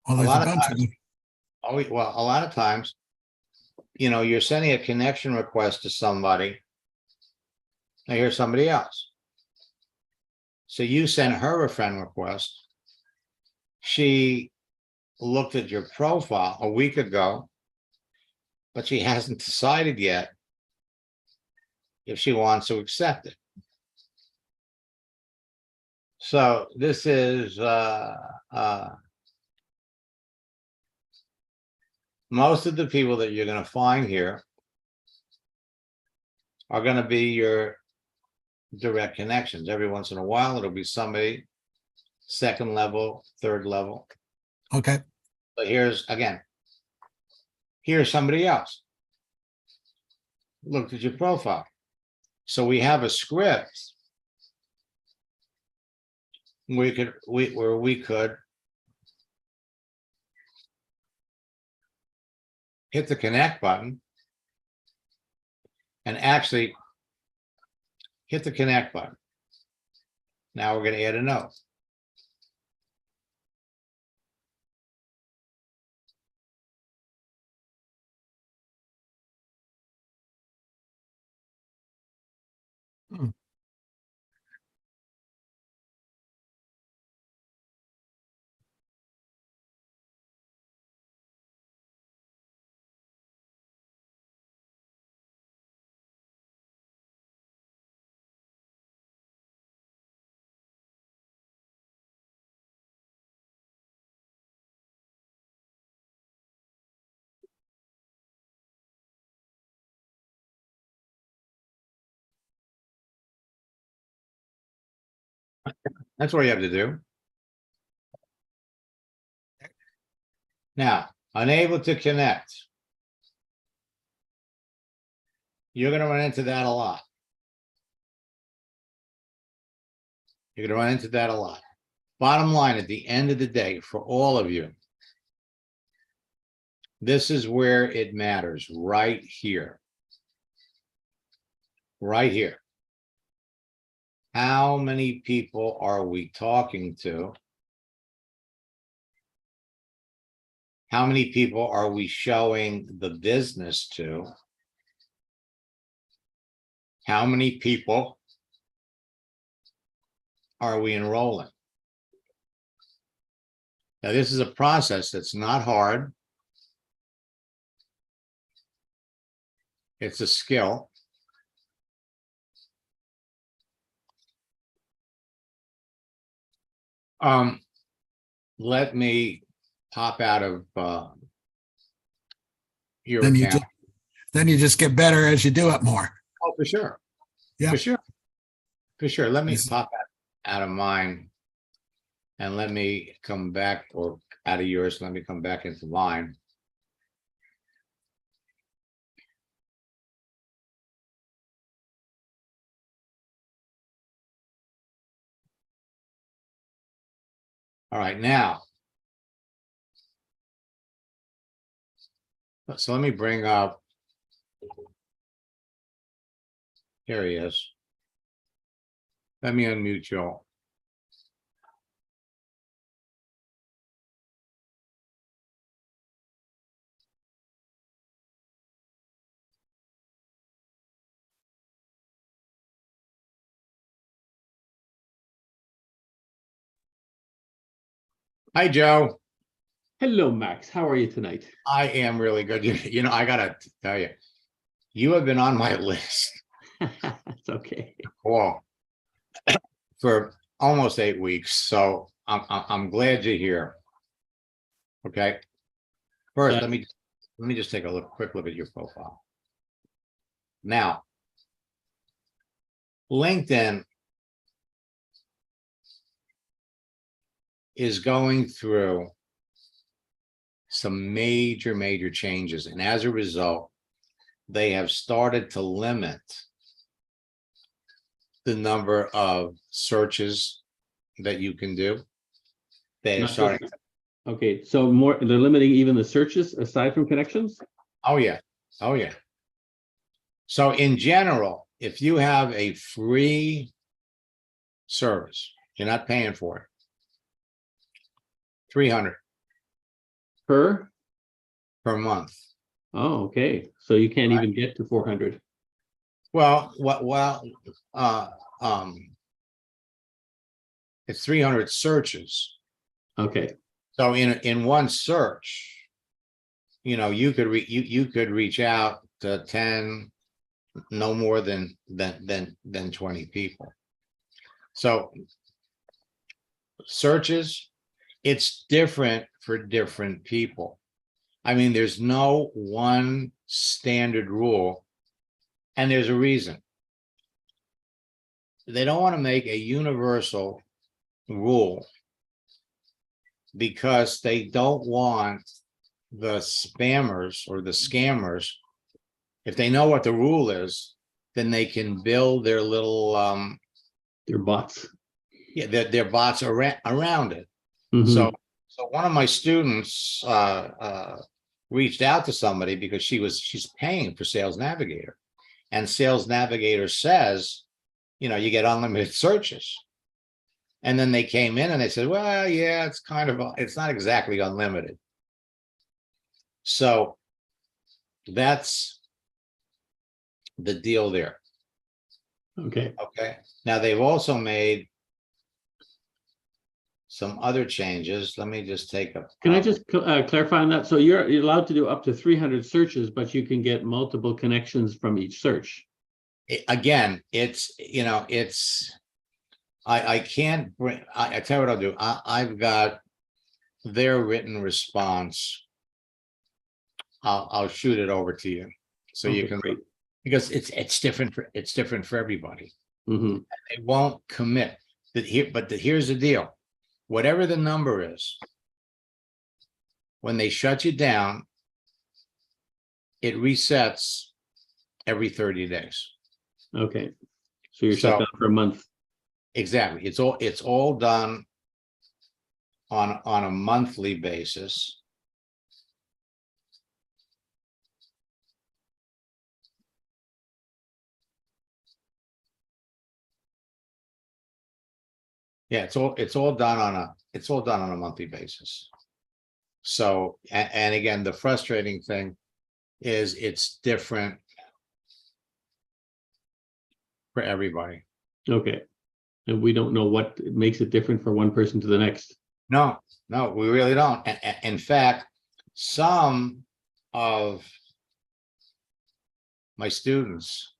Well, there's a bunch of them. a lot of times, you know, you're sending a connection request to somebody. Now here's somebody else. So you sent her a friend request. She looked at your profile a week ago, but she hasn't decided yet if she wants to accept it. So this is most of the people that you're going to find here are going to be your direct connections. Every once in a while, it'll be somebody second level, third level. Okay. But here's somebody else. Looked at your profile. So we have a script where we could hit the connect button and actually hit the connect button. Now we're going to add a note. That's what you have to do. Now, unable to connect. You're going to run into that a lot. You're going to run into that a lot. Bottom line, at the end of the day, for all of you, this is where it matters, right here. Right here. How many people are we talking to? How many people are we showing the business to? How many people are we enrolling? Now, this is a process that's not hard. It's a skill. Let me pop out of your Then account. you just get better as you do it more. Oh, for sure. Yeah. For sure. For sure. Let me Yes. pop out of mine and let me come back, or out of yours. Let me come back into mine. All right, now. So let me bring up. Here he is. Let me unmute Joel. Hi, Joe. Hello, Max. How are you tonight? I am really good. You know, I gotta tell you, you have been on my list It's okay. for almost 8 weeks, so I'm glad you're here. Okay. First, Yeah. let me just take a quick look at your profile. Now, LinkedIn is going through some major changes, and as a result, they have started to limit the number of searches that you can do. They are Not starting. just- Okay, so they're limiting even the searches aside from connections? Oh, yeah. Oh, yeah. So in general, if you have a free service, you're not paying for it. 300 Per? per month. Oh, okay. So you can't Right. even get to 400. Well, It's 300 searches. Okay, So in one search, you could you could reach out to 10, no more than 20 people. So searches, it's different for different people. I mean, there's no one standard rule, and there's a reason. They don't want to make a universal rule because they don't want the spammers or the scammers. If they know what the rule is, then they can build their little they're bots. yeah, their bots around it. Mhm. So one of my students reached out to somebody because she's paying for Sales Navigator, and Sales Navigator says, you get unlimited searches. And then they came in and they said, well, yeah, it's not exactly unlimited. So that's the deal there. Okay, Okay. Now they've also made some other changes. Let me just take a. can I just clarify on that? So you're allowed to do up to 300 searches, but you can get multiple connections from each search. Again, I can't bring, I tell you what I'll do. I've got their written response. I'll shoot it over to you. So you Okay, can, great. because it's different for everybody. Mhm. They won't commit that here, but here's the deal. Whatever the number is, when they shut you down, it resets every 30 days. Okay, so you're shut So- down for a month. Exactly. It's all done on a monthly basis. Yeah, it's all done on a monthly basis. So, and again, the frustrating thing is it's different for everybody. Okay, and we don't know what makes it different for one person to the next. No, we really don't. In fact, some of my students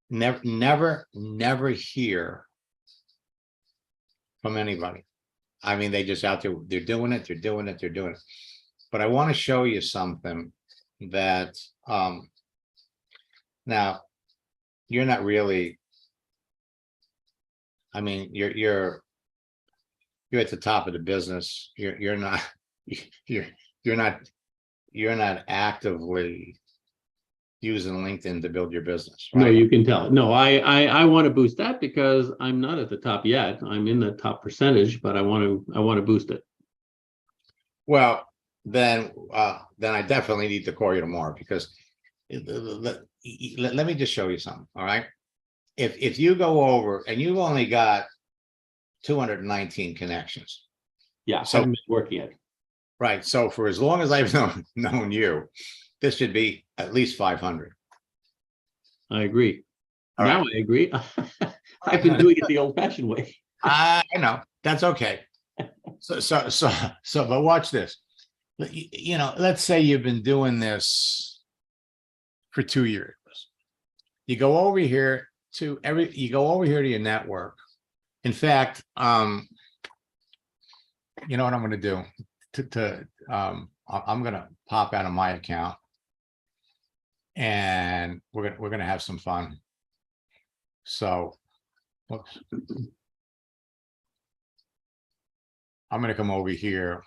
never hear from anybody. I mean, they just out there, they're doing it. But I want to show you something that now you're not really, I mean, you're at the top of the business. You're not you're not actively using LinkedIn to build your business, No, right? you can tell. No, I want to boost that because I'm not at the top yet. I'm in the top percentage, but I want to boost it. Well, then I definitely need to call you tomorrow because let me just show you something. All right. If you go over and you've only got 219 connections, Yeah, So- haven't been working yet. right? So for as long as I've known you, this should be at least 500. I agree. All Now right. I agree. I've been doing it the old-fashioned way. I know that's okay. But watch this. Let's say you've been doing this for 2 years. You go over here to your network. In fact, you know what I'm going to do? I'm going to pop out of my account, and we're gonna have some fun. So, whoops. I'm going to come over here.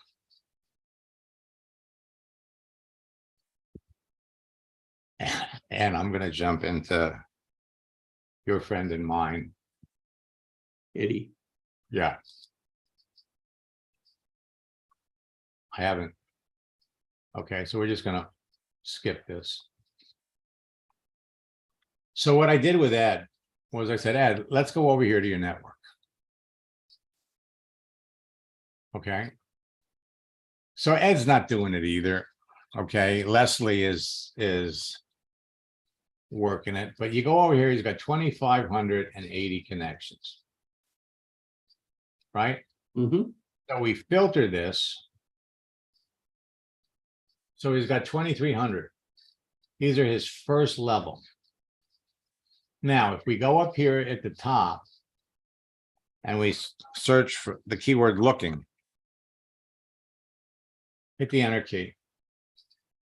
And I'm going to jump into your friend and mine. Eddie. Yeah. I haven't. Okay, so we're just going to skip this. So what I did with Ed was I said, Ed, let's go over here to your network. Okay. So Ed's not doing it either. Okay. Leslie is working it, but you go over here, he's got 2,580 connections. Right? Mhm. So we filter this. So he's got 2,300. These are his first level. Now, if we go up here at the top and we search for the keyword looking, hit the enter key.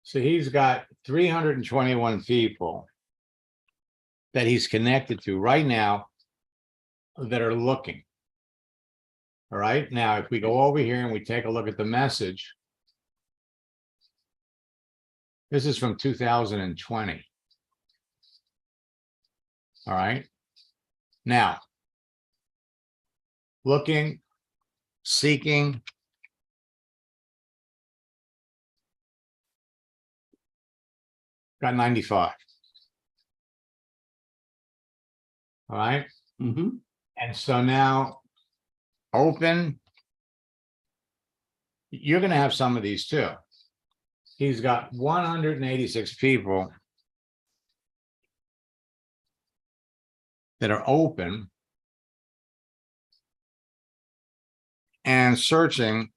So he's got 321 people that he's connected to right now that are looking. All right, now if we go over here and we take a look at the message, this is from 2020. All right, now looking, seeking, got 95. All right, Mhm. and so now open, you're going to have some of these too. He's got 186 people that are open and searching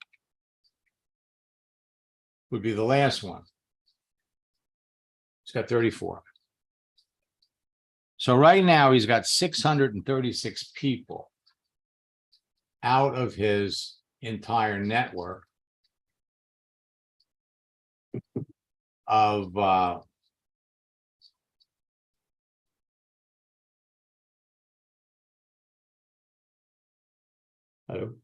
would be the last one. He's got 34. So right now he's got 636 people out of his entire network of I don't-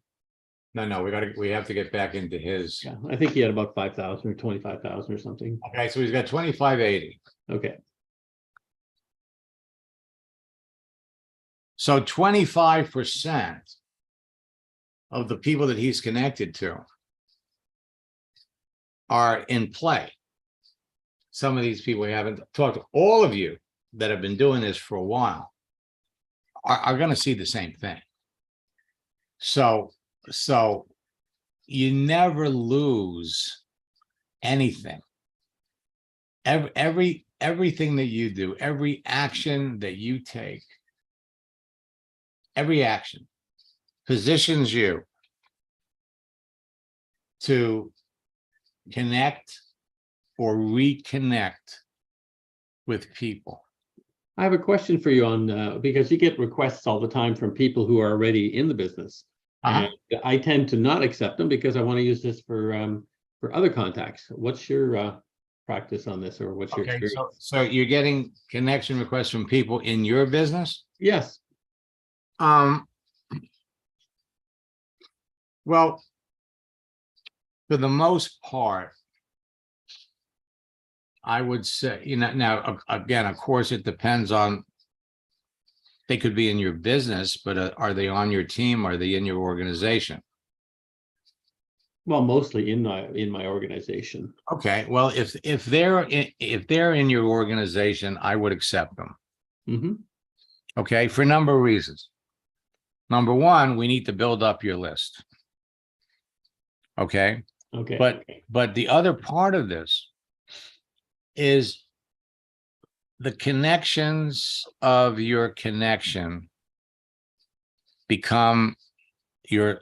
no, we have to get back into his. Yeah, I think he had about 5,000 or 25,000 or something. Okay, so he's got 2,580. Okay. So 25% of the people that he's connected to are in play. Some of these people we haven't talked to. All of you that have been doing this for a while are going to see the same thing. So you never lose anything. Everything that you do, every action that you take, every action positions you to connect or reconnect with people. I have a question for you on, because you get requests all the time from people who are already in the business. Uh-huh. And I tend to not accept them because I want to use this for other contacts. What's your practice on this, or what's your Okay, experience? so you're getting connection requests from people in your business? Yes. Well, for the most part, I would say, now, again, of course, it depends on, they could be in your business, but are they on your team? Are they in your organization? Well, mostly in my organization. Okay, well, if they're in your organization, I would accept them. Mhm. Okay, for a number of reasons. Number one, we need to build up your list. Okay, Okay. but the other part of this is the connections of your connection become your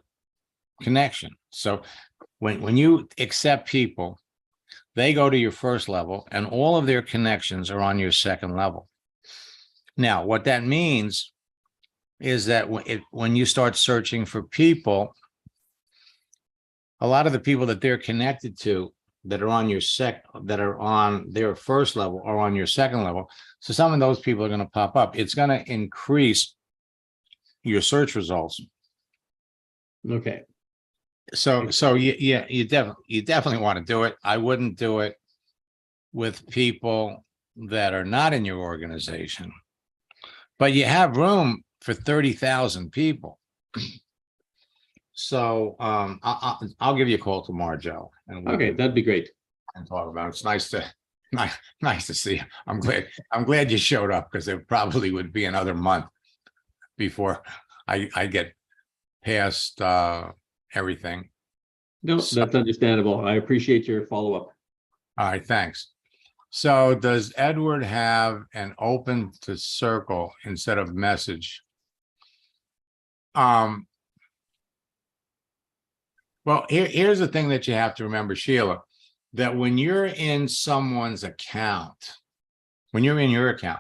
connection. So when you accept people, they go to your first level and all of their connections are on your second level. Now, what that means is that when you start searching for people, a lot of the people that they're connected to that are on your that are on their first level are on your second level. So some of those people are going to pop up. It's going to increase your search results. Okay. So you definitely want to do it. I wouldn't do it with people that are not in your organization, but you have room for 30,000 people. So I'll give you a call tomorrow, Joe. And Okay, that'd be great. and talk about it. It's nice to see you. I'm glad you showed up, because it probably would be another month before I get past everything. No, So- that's understandable. I appreciate your follow-up. All right, thanks. So does Edward have an open to circle instead of message? Well, here's the thing that you have to remember, Sheila, that when you're in someone's account, when you're in your account,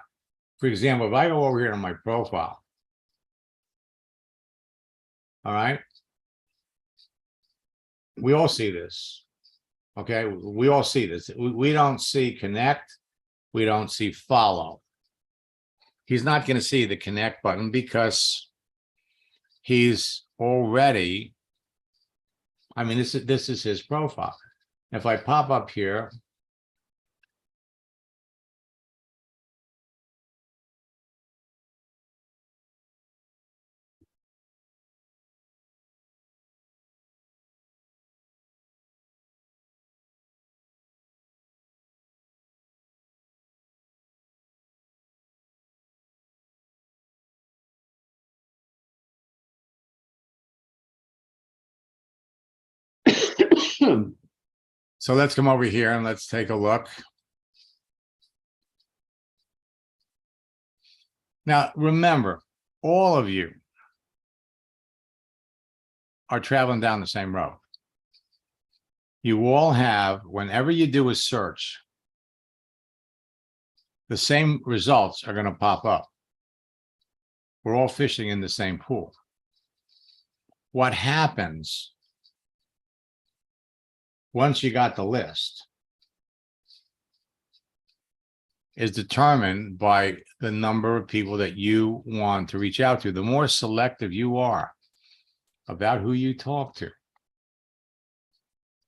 for example, if I go over here to my profile, all right, we all see this. Okay, we all see this. We don't see connect. We don't see follow. He's not going to see the connect button because he's already, I mean, this is his profile. If I pop up here, so let's come over here and let's take a look. Now, remember, all of you are traveling down the same road. You all have, whenever you do a search, the same results are going to pop up. We're all fishing in the same pool. What happens once you got the list is determined by the number of people that you want to reach out to. The more selective you are about who you talk to,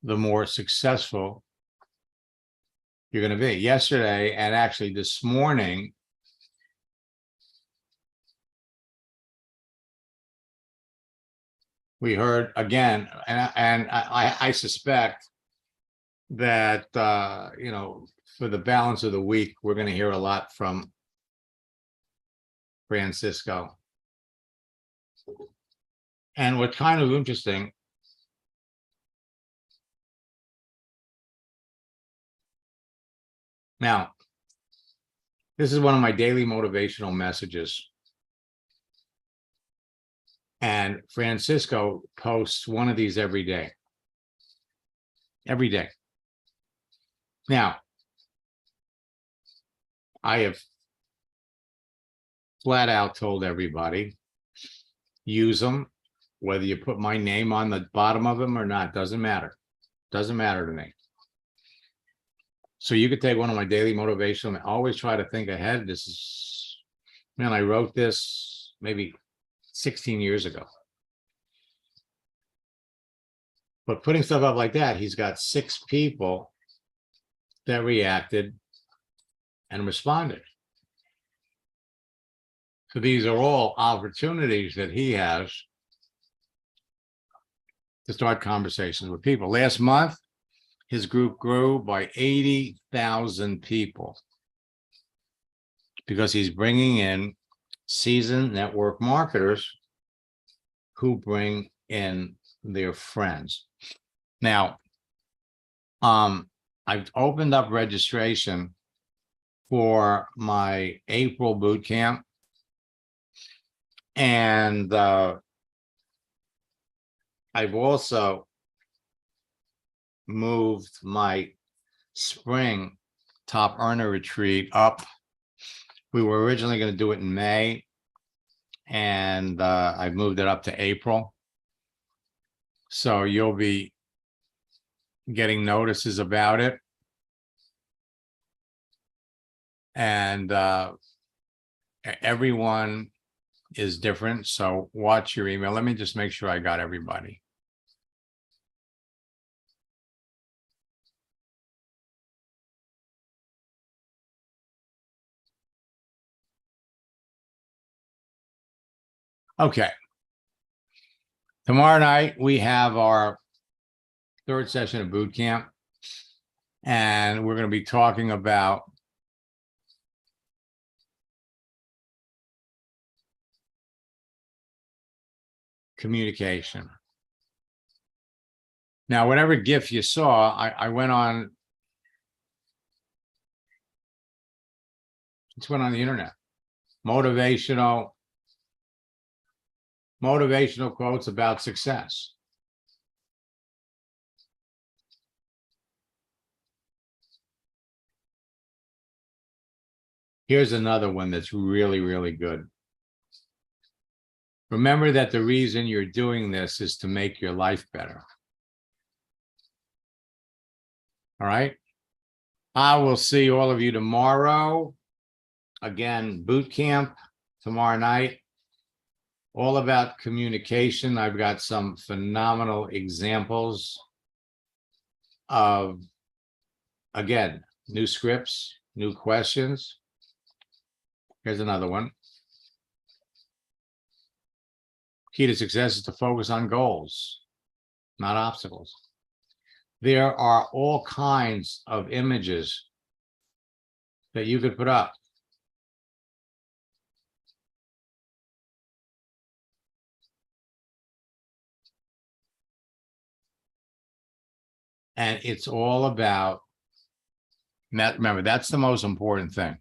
the more successful you're going to be. Yesterday, and actually this morning, we heard again, and I suspect that, you know, for the balance of the week, we're going to hear a lot from Francisco. And what's kind of interesting, now, this is one of my daily motivational messages. And Francisco posts one of these every day. Every day. Now, I have flat out told everybody, use them, whether you put my name on the bottom of them or not, doesn't matter. Doesn't matter to me. So you could take one of my daily motivational, and always try to think ahead. This is, man, I wrote this maybe 16 years ago. But putting stuff up like that, he's got 6 people that reacted and responded. So these are all opportunities that he has to start conversations with people. Last month, his group grew by 80,000 people because he's bringing in seasoned network marketers who bring in their friends. Now, I've opened up registration for my April boot camp, and I've also moved my spring top earner retreat up. We were originally going to do it in May, and I've moved it up to April. So you'll be getting notices about it. And everyone is different. So watch your email. Let me just make sure I got everybody. Okay. Tomorrow night, we have our 3rd session of boot camp, and we're going to be talking about communication. Now, whatever GIF you saw, I went on It's went on the internet. Motivational quotes about success. Here's another one that's really, really good. Remember that the reason you're doing this is to make your life better. All right. I will see all of you tomorrow. Again, boot camp tomorrow night. All about communication. I've got some phenomenal examples of, again, new scripts, new questions. Here's another one. Key to success is to focus on goals, not obstacles. There are all kinds of images that you could put up. And it's all about, remember, that's the most important thing.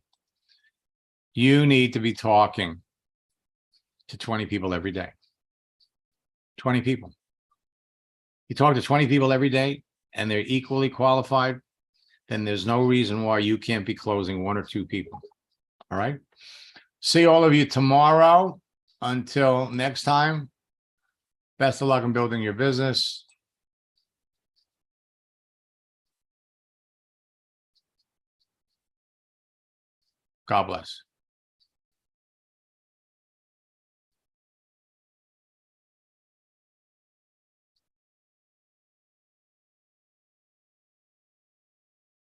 You need to be talking to 20 people every day. 20 people. You talk to 20 people every day and they're equally qualified, then there's no reason why you can't be closing 1 or 2 people. All right. See all of you tomorrow. Until next time, best of luck in building your business. God bless.